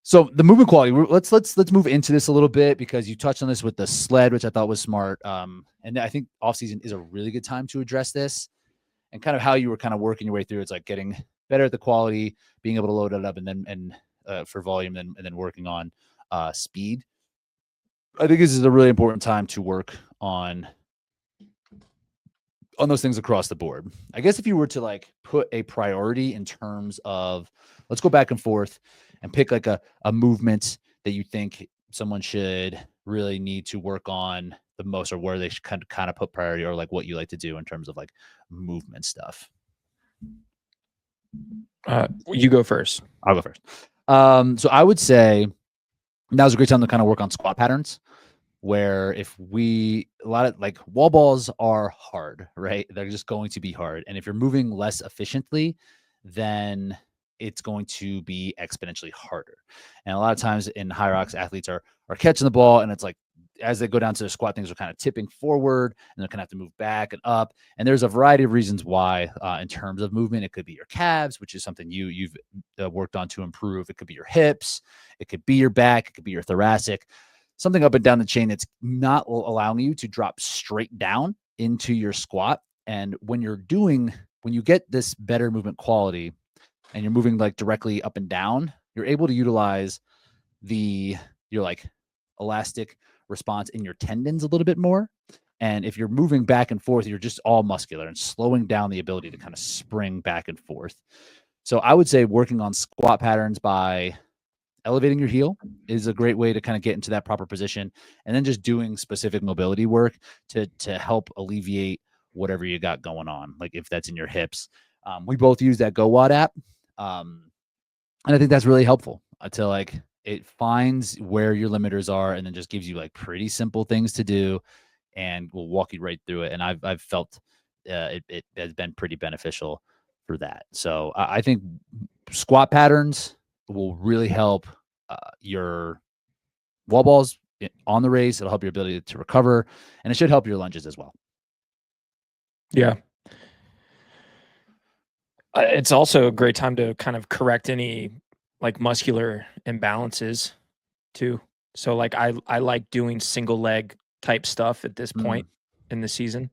So the movement quality. Let's move into this a little bit because you touched on this with the sled, which I thought was smart. And I think off season is a really good time to address this, and kind of how you were kind of working your way through. It's like getting better at the quality, being able to load it up, and then for volume, and then working on speed. I think this is a really important time to work on those things across the board. I guess if you were to like put a priority in terms of, let's go back and forth and pick like a movement that you think someone should really need to work on the most, or where they should kind of put priority, or like what you like to do in terms of like movement stuff. You go first. I'll go first. So I would say now's a great time to kind of work on squat patterns, where if a lot of like wall balls are hard, right? They're just going to be hard. And if you're moving less efficiently, then it's going to be exponentially harder. And a lot of times in HYROX, athletes are catching the ball, and it's like, as they go down to the squat, things are kind of tipping forward, and they're going to have to move back and up. And there's a variety of reasons why, in terms of movement. It could be your calves, which is something you've worked on to improve. It could be your hips. It could be your back. It could be your thoracic. Something up and down the chain that's not allowing you to drop straight down into your squat. And when you get this better movement quality and you're moving like directly up and down, you're able to utilize your like elastic response in your tendons a little bit more. And if you're moving back and forth, you're just all muscular and slowing down the ability to kind of spring back and forth. So I would say working on squat patterns by elevating your heel is a great way to kind of get into that proper position, and then just doing specific mobility work to help alleviate whatever you got going on. Like if that's in your hips, we both use that GoWatt app. And I think that's really helpful to like, it finds where your limiters are and then just gives you like pretty simple things to do, and will walk you right through it. And I've felt it has been pretty beneficial for that. So I think squat patterns will really help your wall balls on the race. It'll help your ability to recover, and it should help your lunges as well. Yeah. It's also a great time to kind of correct any like muscular imbalances too. So like I like doing single leg type stuff at this point in the season.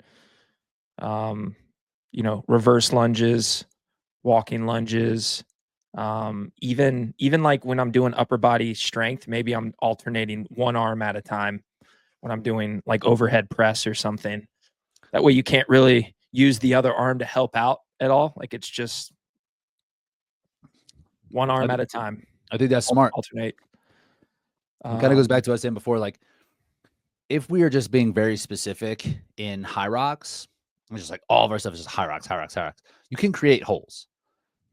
Reverse lunges, walking lunges, even like when I'm doing upper body strength, maybe I'm alternating one arm at a time when I'm doing like overhead press or something. That way you can't really use the other arm to help out at all. Like it's just one arm at a time. I think that's smart. Alternate. It kind of goes back to what I was saying before. Like if we are just being very specific in HYROX, it's just like all of our stuff is just HYROX. You can create holes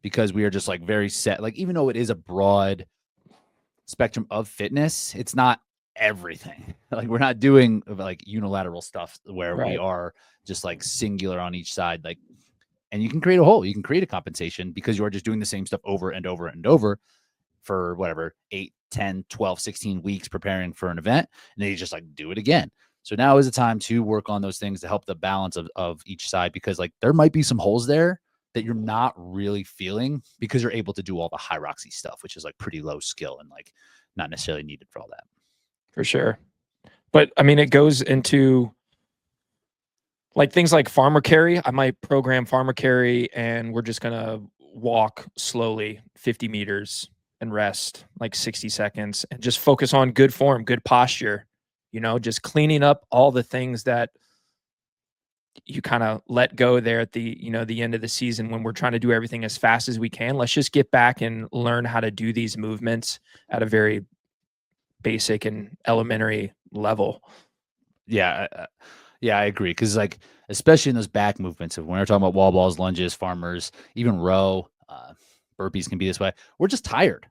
because we are just like very set. Like even though it is a broad spectrum of fitness, it's not everything. Like we're not doing like unilateral stuff where we are just like singular on each side. Like, and you can create a hole. You can create a compensation because you are just doing the same stuff over and over and over for whatever 8, 10, 12, 16 weeks preparing for an event. And then you just like do it again. So now is the time to work on those things to help the balance of each side, because like there might be some holes there that you're not really feeling because you're able to do all the HYROX stuff, which is like pretty low skill and like not necessarily needed for all that. For sure. But I mean, it goes into like things like farmer carry. I might program farmer carry and we're just going to walk slowly 50 meters and rest like 60 seconds and just focus on good form, good posture, just cleaning up all the things that you kind of let go there at the end of the season when we're trying to do everything as fast as we can. Let's just get back and learn how to do these movements at a very basic and elementary level. Yeah. I agree. Cause like, especially in those back movements of when we're talking about wall balls, lunges, farmers, even row, burpees can be this way. We're just tired.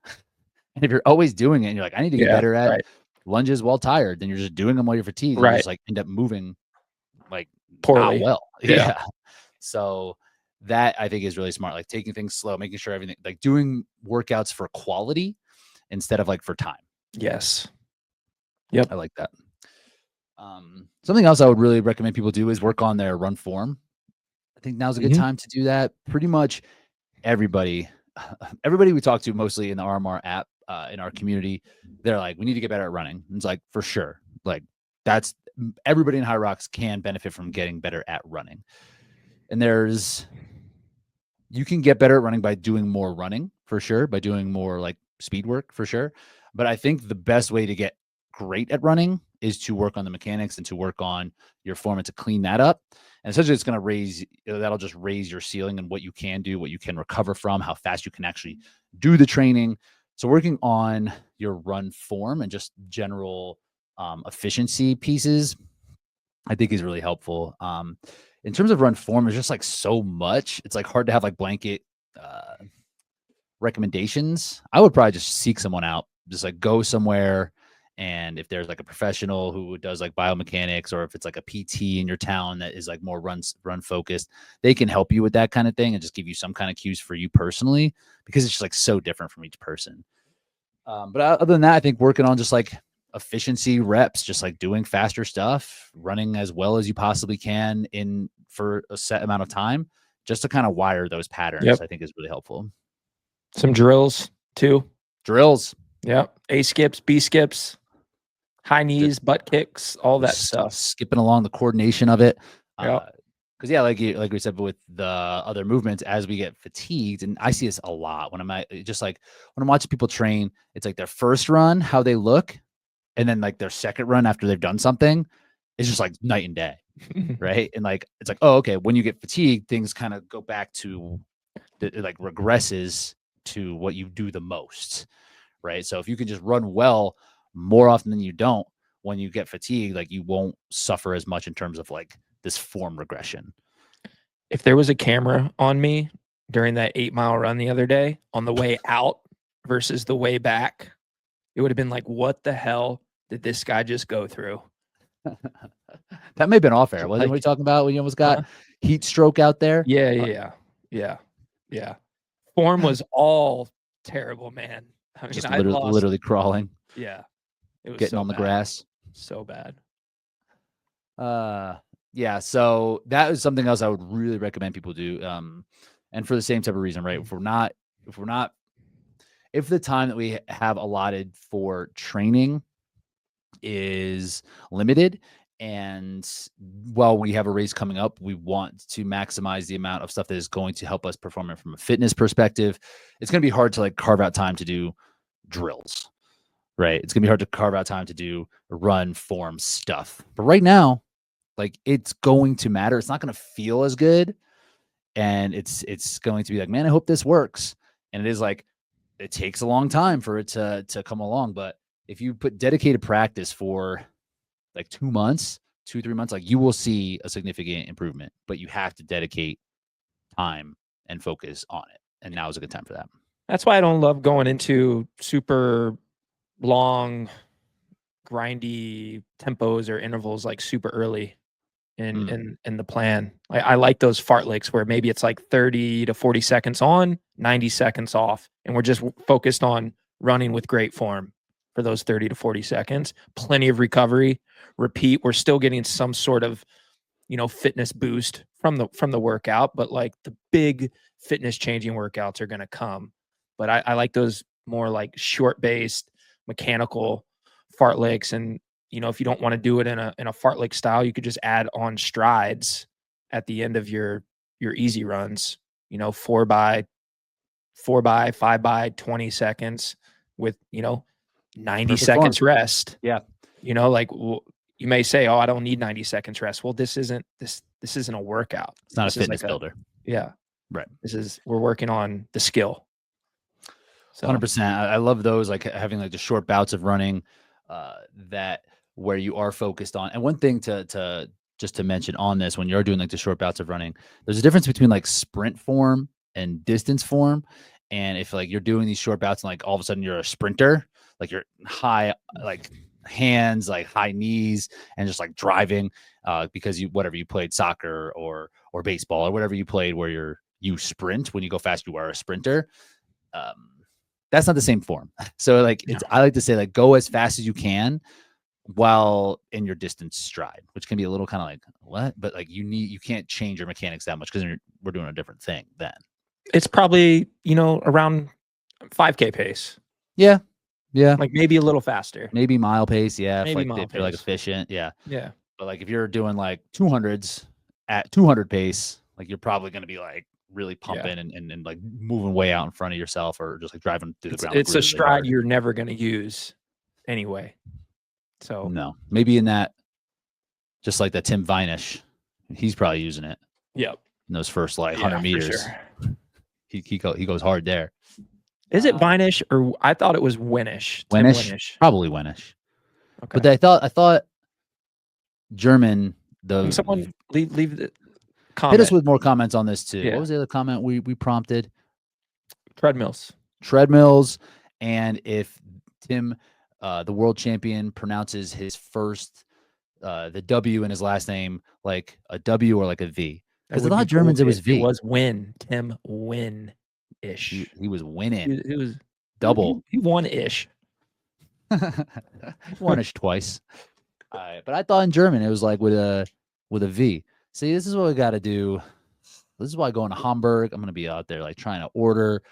And if you're always doing it and you're like, I need to get better at lunges while tired, then you're just doing them while you're fatigued. And you just like end up moving like poorly. Not well. Yeah. So that I think is really smart. Like taking things slow, making sure everything, like doing workouts for quality instead of like for time. Yes. Yep. I like that. Something else I would really recommend people do is work on their run form. I think now's a good time to do that. Pretty much everybody we talk to, mostly in the RMR app, in our community, they're like, we need to get better at running. And it's like, for sure. Like that's everybody in HYROX can benefit from getting better at running. And you can get better at running by doing more running, for sure, by doing more like speed work, for sure. But I think the best way to get great at running is to work on the mechanics and to work on your form and to clean that up. And essentially it's going to that'll just raise your ceiling and what you can do, what you can recover from, how fast you can actually do the training. So working on your run form and just general efficiency pieces, I think is really helpful. In terms of run form, there's just like so much. It's like hard to have like blanket recommendations. I would probably just seek someone out, just like go somewhere. And if there's like a professional who does like biomechanics, or if it's like a PT in your town that is like more run focused, they can help you with that kind of thing and just give you some kind of cues for you personally, because it's just like so different from each person. But other than that, I think working on just like efficiency reps, just like doing faster stuff, running as well as you possibly can for a set amount of time, just to kind of wire those patterns, I think is really helpful. Some drills too. Drills. Yep. A skips, B skips, high knees, butt kicks, all that stuff. Skipping along the coordination of it. Yep. Because like we said, with the other movements, as we get fatigued, and I see this a lot when I'm watching people train, it's like their first run, how they look, and then like their second run after they've done something, it's just like night and day, right? And like it's like, oh, okay, when you get fatigued, things kind of go back to it like regresses to what you do the most, right? So if you can just run well more often than you don't, when you get fatigued, like you won't suffer as much in terms of like this form regression. If there was a camera on me during that 8-mile run the other day on the way out versus the way back, it would have been like, what the hell did this guy just go through? That may have been off air. Wasn't we talking about when you almost got heat stroke out there? Yeah. Form was all terrible, man. I mean, just literally crawling. Yeah. It was getting on the grass. So bad. Yeah, so that is something else I would really recommend people do. And for the same type of reason, right? If the time that we have allotted for training is limited, and while we have a race coming up, we want to maximize the amount of stuff that is going to help us perform it from a fitness perspective, it's going to be hard to like carve out time to do drills, right? It's going to be hard to carve out time to do run form stuff. But right now, like it's going to matter. It's not going to feel as good. And it's going to be like, man, I hope this works. And it is like, it takes a long time for it to come along. But if you put dedicated practice for like 2 months, 2-3 months, like you will see a significant improvement, but you have to dedicate time and focus on it. And now is a good time for that. That's why I don't love going into super long, grindy tempos or intervals like super early in the plan. I like those fartleks where maybe it's like 30 to 40 seconds on, 90 seconds off, and we're just focused on running with great form for those 30 to 40 seconds. Plenty of recovery, repeat. We're still getting some sort of, fitness boost from the workout, but like the big fitness changing workouts are going to come. But I like those more like short based mechanical fartleks. And if you don't want to do it in a fartlek style, you could just add on strides at the end of your easy runs, 4x, 5x, 20 seconds. with, 90 Perfect seconds form. rest. Yeah. Like you may say, oh, I don't need 90 seconds rest. Well, this isn't a workout. It's not This a is fitness like builder. Yeah. Right. We're working on the skill. So 100%. I love those, like having like the short bouts of running that where you are focused on. And one thing to just to mention on this, when you're doing like the short bouts of running, there's a difference between like sprint form and distance form. And if like you're doing these short bouts and like all of a sudden you're a sprinter, like you're high, like hands, like high knees, and just like driving because you played soccer or baseball or whatever you played where you sprint. When you go fast, you are a sprinter. That's not the same form. So like I like to say like go as fast as you can while in your distance stride, which can be a little kind of like what, but like you can't change your mechanics that much because we're doing a different thing then. It's probably, around 5K pace. Yeah. Yeah. Like maybe a little faster. Maybe mile pace. Yeah. Maybe if you're like efficient. Yeah. Yeah. But like if you're doing like 200s at 200 pace, like you're probably going to be like really pumping and like moving way out in front of yourself or just like driving through the ground. It's a stride you're never going to use anyway. So no, maybe in that, just like that Tim Vinish, he's probably using it. Yep. In those first like 100 meters. Sure. He goes hard there. Is it Vinish or I thought it was Winish? Winish? Probably Winish. Okay. But I thought German, someone leave the comment. Hit us with more comments on this too. Yeah. What was the other comment we prompted? Treadmills. And if Tim, the world champion, pronounces his first, the W in his last name like a W or like a V. Because a lot of Germans, it was V. It was win. Tim win-ish. He was winning. He was double. He won-ish. Won-ish twice. But I thought in German it was like with a V. See, this is what we got to do. This is why going to Hamburg, I'm going to be out there like trying to order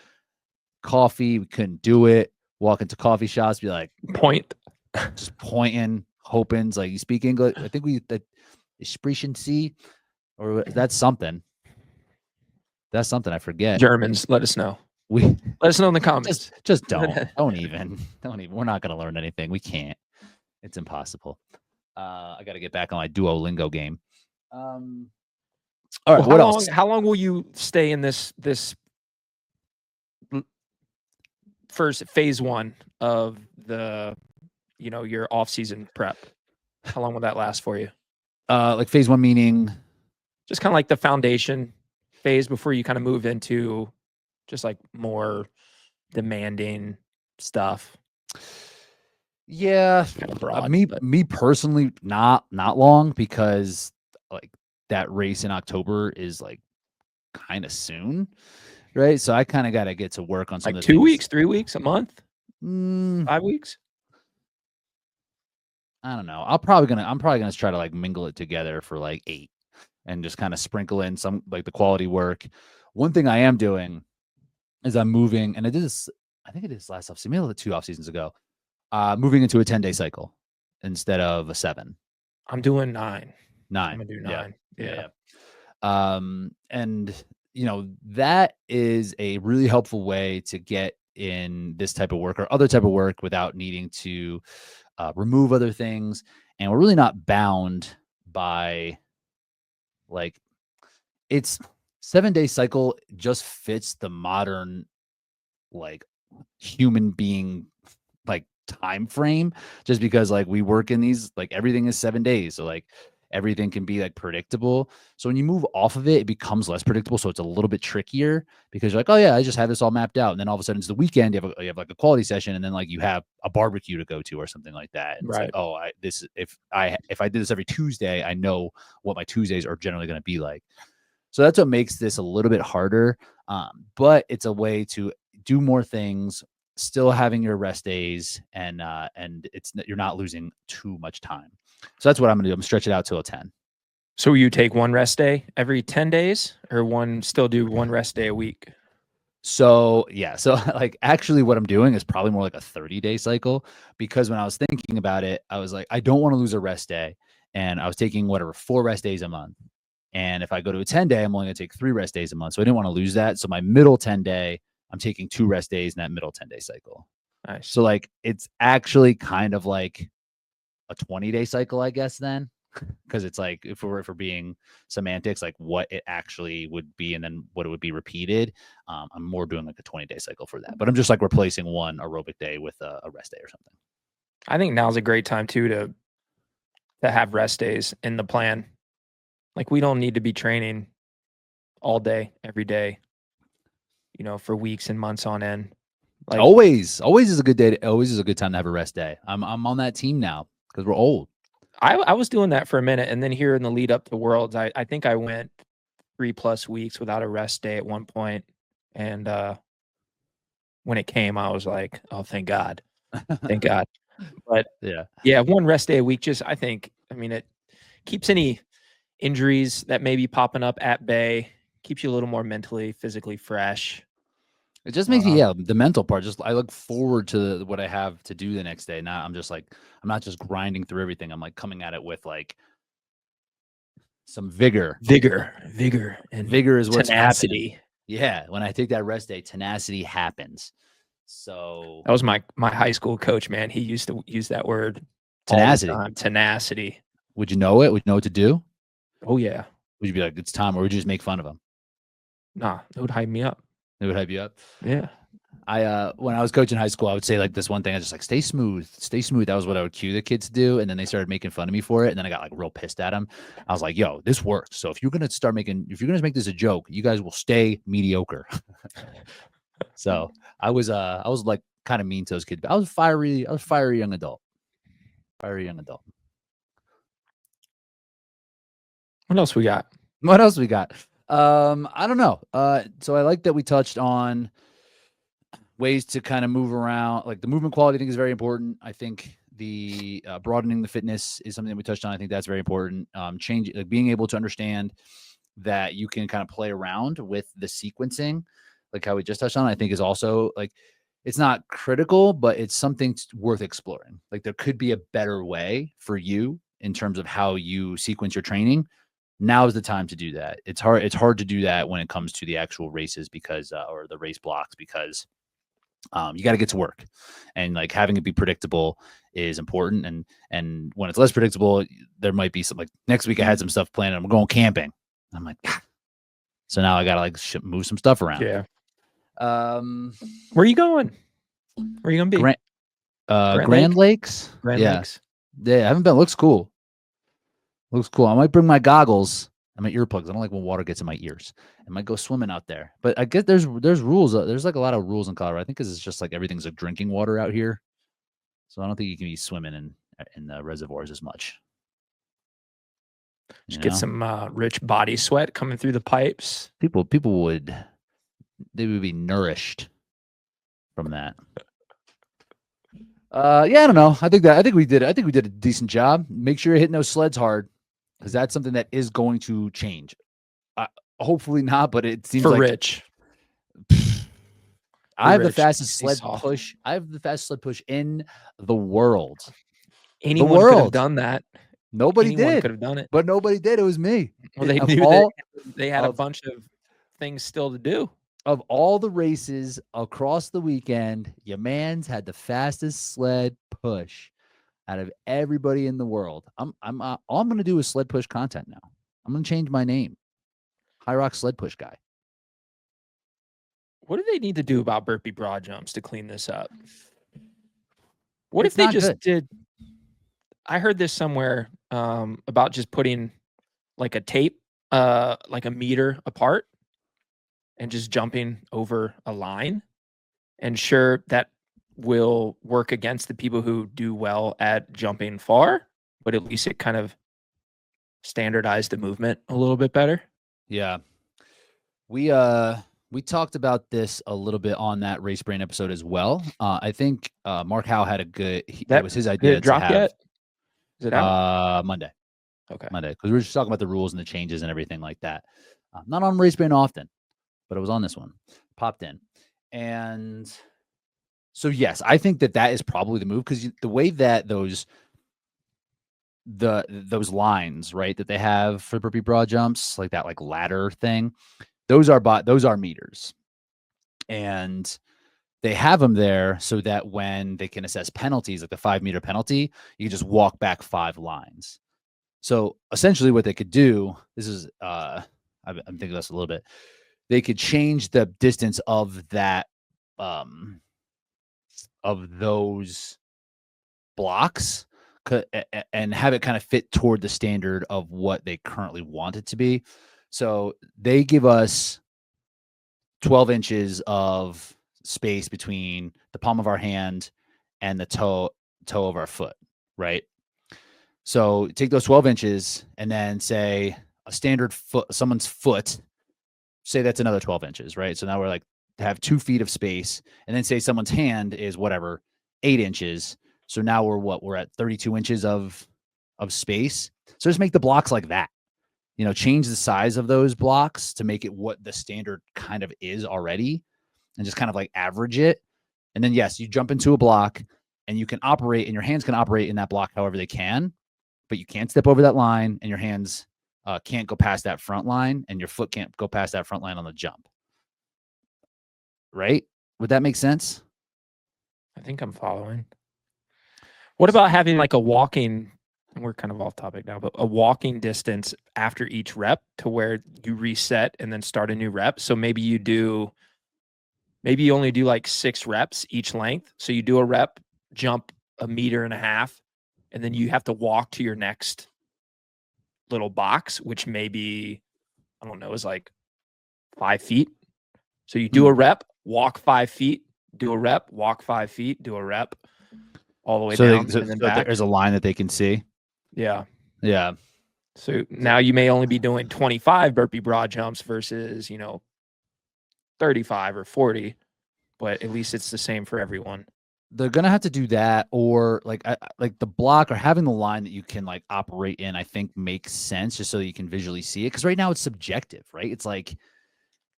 coffee. We couldn't do it. Walk into coffee shops, be like, just pointing, hoping. Like, you speak English? I think that Sprechen Sie, or that's something. That's something I forget. Germans, let us know. Let us know in the comments. Just don't even. We're not going to learn anything. We can't. It's impossible. I got to get back on my Duolingo game. All right. What else? How long will you stay in this first phase one of the, your off-season prep? How long will that last for you? Like phase one meaning? Just kind of like the foundation phase before you kind of move into just like more demanding stuff. Yeah. Kind of broad, me personally, not long, because like that race in October is like kind of soon, right? So I kind of got to get to work on some like of the 2 weeks, 3 weeks, a month, 5 weeks. I don't know. I'm probably gonna try to like mingle it together for like 8 and just kind of sprinkle in some like the quality work. One thing I am doing is I'm moving, and I think it is last offseason, maybe 2 off seasons ago, moving into a 10-day cycle instead of a 7. I'm doing 9. 9. I'm gonna do 9. Yeah. And that is a really helpful way to get in this type of work or other type of work without needing to remove other things. And we're really not bound by like, it's 7-day cycle just fits the modern like human being like time frame, just because like we work in these, like everything is 7 days. So like everything can be like predictable. So when you move off of it, it becomes less predictable. So it's a little bit trickier because you're like, oh yeah, I just have this all mapped out. And then all of a sudden it's the weekend, you have like a quality session, and then like you have a barbecue to go to or something like that. And right. It's like, oh, if I did this every Tuesday, I know what my Tuesdays are generally going to be like. So that's what makes this a little bit harder. But it's a way to do more things, still having your rest days, and you're not losing too much time. So that's what I'm going to do. I'm going to stretch it out till a 10. So you take one rest day every 10 days or still do one rest day a week? So, yeah. So like actually what I'm doing is probably more like a 30-day cycle, because when I was thinking about it, I was like, I don't want to lose a rest day. And I was taking 4 rest days a month. And if I go to a 10-day, I'm only going to take 3 rest days a month. So I didn't want to lose that. So my middle 10-day, I'm taking 2 rest days in that middle 10-day cycle. Nice. So like it's actually kind of like a 20-day cycle, I guess, then. Because it's like if we're being semantics, like what it actually would be and then what it would be repeated. I'm more doing like a 20-day cycle for that. But I'm just like replacing one aerobic day with a rest day or something. I think now's a great time too to have rest days in the plan. Like we don't need to be training all day, every day, for weeks and months on end. Like always is a good day. Always is a good time to have a rest day. I'm on that team now because we're old. I was doing that for a minute, and then here in the lead up to Worlds, I think I went 3+ weeks without a rest day at one point, and when it came, I was like, "Oh, thank God, thank God." But yeah, one rest day a week. It keeps any injuries that may be popping up at bay, keeps you a little more mentally, physically fresh. It just makes me, the mental part. Just I look forward to what I have to do the next day. Now I'm just like, I'm not just grinding through everything. I'm like coming at it with like some vigor. Vigor is what's tenacity. happening. Yeah, when I take that rest day, tenacity happens. So that was my high school coach, man. He used to use that word. Tenacity. Tenacity. Would you know it? Would you know what to do? Oh yeah. Would you be like, it's time, or would you just make fun of him? Nah, it would hype me up. It would hype you up. Yeah. When I was coaching high school, I would say like this one thing. I just like stay smooth. That was what I would cue the kids to do, and then they started making fun of me for it. And then I got like real pissed at them. I was like, "Yo, this works. So if you're gonna make this a joke, you guys will stay mediocre." So I was like kind of mean to those kids. I was a fiery young adult. What else we got? I don't know. So I like that we touched on ways to kind of move around. Like the movement quality, I think, is very important. I think the broadening the fitness is something that we touched on. I think that's very important. Being able to understand that you can kind of play around with the sequencing, like how we just touched on, I think is also like, it's not critical, but it's something worth exploring. Like there could be a better way for you in terms of how you sequence your training. Now is the time to do that. It's hard to do that when it comes to the actual races because, or the race blocks, because you got to get to work, and like having it be predictable is important. And when it's less predictable, there might be some, like next week I had some stuff planned and I'm going camping. I'm like, so now I got to like move some stuff around. Yeah. Where are you going? Where are you going to be? Grand Lakes. Grand Lakes. Yeah. I haven't been. Looks cool. I might bring my goggles and my earplugs. I don't like when water gets in my ears. I might go swimming out there. But I guess there's rules. There's like a lot of rules in Colorado. I think because it's just like everything's like drinking water out here. So I don't think you can be swimming in the reservoirs as much. Just get some rich body sweat coming through the pipes. People would be nourished from that. I don't know. I think we did a decent job. Make sure you're hitting those sleds hard, because that's something that is going to change. Hopefully not, but it seems for like Rich. I have the fastest sled push. I have the fastest sled push in the world. Anyone could have done that. Nobody did. Could have done it, but nobody did. It was me. Well, they knew they had a bunch of things still to do. Of all the races across the weekend, your man's had the fastest sled push out of everybody in the world. All I'm going to do is sled push content now. I'm going to change my name. HYROX sled push guy. What do they need to do about burpee broad jumps to clean this up? What if they just did? I heard this somewhere about just putting like a tape, like a meter apart, and just jumping over a line. And sure, that will work against the people who do well at jumping far, but at least it kind of standardized the movement a little bit better. Yeah. We talked about this a little bit on that Race Brain episode as well. I think Mark Howe had a good, that was his idea. Did it drop yet? Is it out? Monday. Okay. Monday. Because we were just talking about the rules and the changes and everything like that. Not on Race Brain often, but it was on this one. Popped in. And so, yes, I think that is probably the move, because the way that those lines, right, that they have for burpee broad jumps, like that like ladder thing, those are meters. And they have them there so that when they can assess penalties, like the 5-meter penalty, you can just walk back 5 lines. So essentially what they could do, this is, I'm thinking of this a little bit. They could change the distance of that, of those blocks and have it kind of fit toward the standard of what they currently want it to be. So they give us 12 inches of space between the palm of our hand and the toe of our foot, right? So take those 12 inches and then say a standard foot, someone's foot, say that's another 12 inches, right? So now we're like have 2 feet of space, and then say someone's hand is whatever, 8 inches. So now we're at 32 inches of space. So just make the blocks like that. Change the size of those blocks to make it what the standard kind of is already, and just kind of like average it. And then, yes, you jump into a block and you can operate, and your hands can operate in that block however they can, but you can't step over that line, and your hands can't go past that front line, and your foot can't go past that front line on the jump. Right? Would that make sense? I think I'm following. What about having like a walking, and we're kind of off topic now, but a walking distance after each rep to where you reset and then start a new rep? So maybe you only do like 6 reps each length. So you do a rep, jump 1.5 meters, and then you have to walk to your next little box, which maybe, I don't know, is like 5 feet. So you do a rep, walk 5 feet, do a rep, walk 5 feet, do a rep, all the way down and then back. There's a line that they can see. Yeah. Yeah. So now you may only be doing 25 burpee broad jumps versus, 35 or 40, but at least it's the same for everyone. They're gonna have to do that, or like the block or having the line that you can like operate in, I think makes sense, just so that you can visually see it. Because right now it's subjective, right? It's like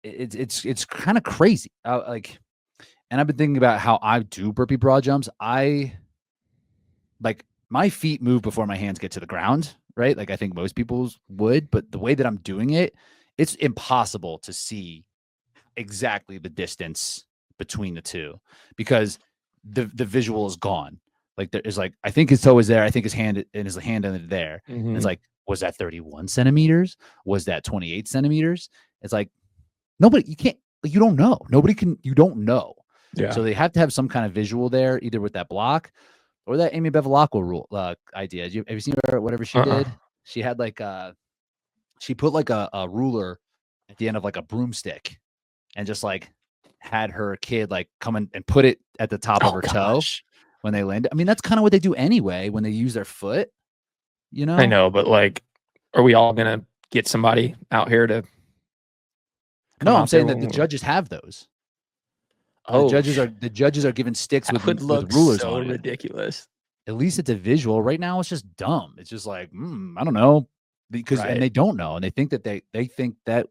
it's kind of crazy. And I've been thinking about how I do burpee broad jumps. My feet move before my hands get to the ground, right? Like I think most people would, but the way that I'm doing it, it's impossible to see exactly the distance between the two, because the visual is gone. Like there is like, I think his toe is there. I think his hand under there. Mm-hmm. It's like, was that 31 centimeters? Was that 28 centimeters? It's like, you don't know. You don't know. Yeah. So they have to have some kind of visual there, either with that block or that Amy Bevilacqua rule idea. Have you seen her, whatever she did? She had like she put like a ruler at the end of like a broomstick, and just like had her kid like come in and put it at the top of her toe when they land. I mean, that's kind of what they do anyway when they use their foot. I know, but like, are we all gonna get somebody out here to? No, I'm saying that the judges have those. Oh, the judges are given sticks with rulers so on it. Ridiculous. At least it's a visual. Right now, it's just dumb. It's just like, I don't know, because and they don't know, and they think that they think that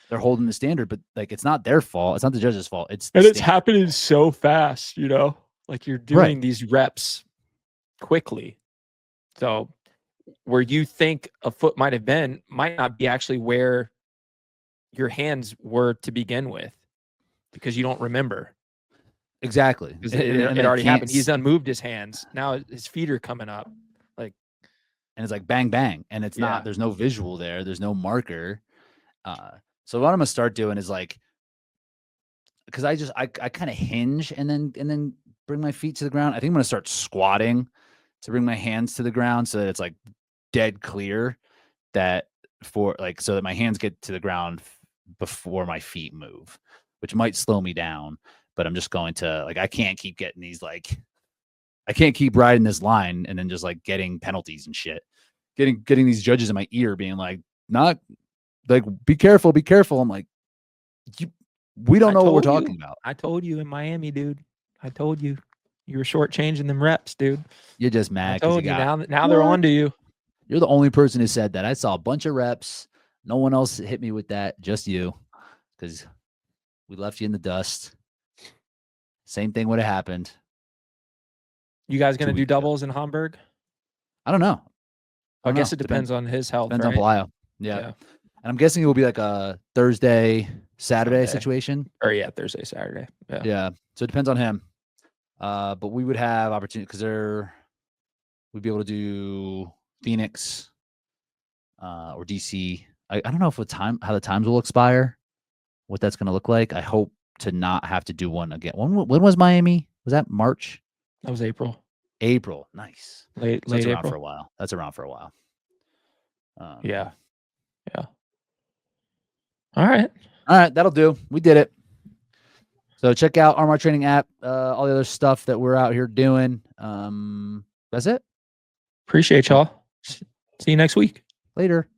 they're holding the standard, but like it's not their fault. It's not the judge's fault. It's happening so fast. Like you're doing these reps quickly, so where you think a foot might have been might not be actually where your hands were to begin with, because you don't remember. Exactly. It already happened. He's unmoved his hands. Now his feet are coming up. And it's like bang, bang. And it's not, there's no visual there. There's no marker. So what I'm going to start doing is like, because I kind of hinge and then bring my feet to the ground. I think I'm going to start squatting to bring my hands to the ground so that it's like dead clear so that my hands get to the ground before my feet move, which might slow me down. But I'm just going to I can't keep getting these I can't keep riding this line and then just like getting penalties and shit. Getting these judges in my ear being like, not like, be careful. I'm like, we don't know what we're talking about. I told you in Miami, dude. I told you were shortchanging them reps, dude. You're just mad. I told you now they're on to you. You're the only person who said that. I saw a bunch of reps. No one else hit me with that. Just you, because we left you in the dust. Same thing would have happened. You guys going to do doubles in Hamburg? I don't know. I guess it depends on his health. Depends on Pelayo. Yeah. And I'm guessing it will be like a Thursday, Saturday Sunday. situation. Or yeah, Thursday, Saturday. Yeah. Yeah. So it depends on him. But we would have opportunity because we'd be able to do Phoenix or DC. I don't know how the times will expire, what that's going to look like. I hope to not have to do one again. When was Miami? Was that March? That was April. April. Nice. Late That's around April. for a while. That's around for a while. Yeah. All right. That'll do. We did it. So check out RMR Training app, all the other stuff that we're out here doing. That's it. Appreciate y'all. See you next week. Later.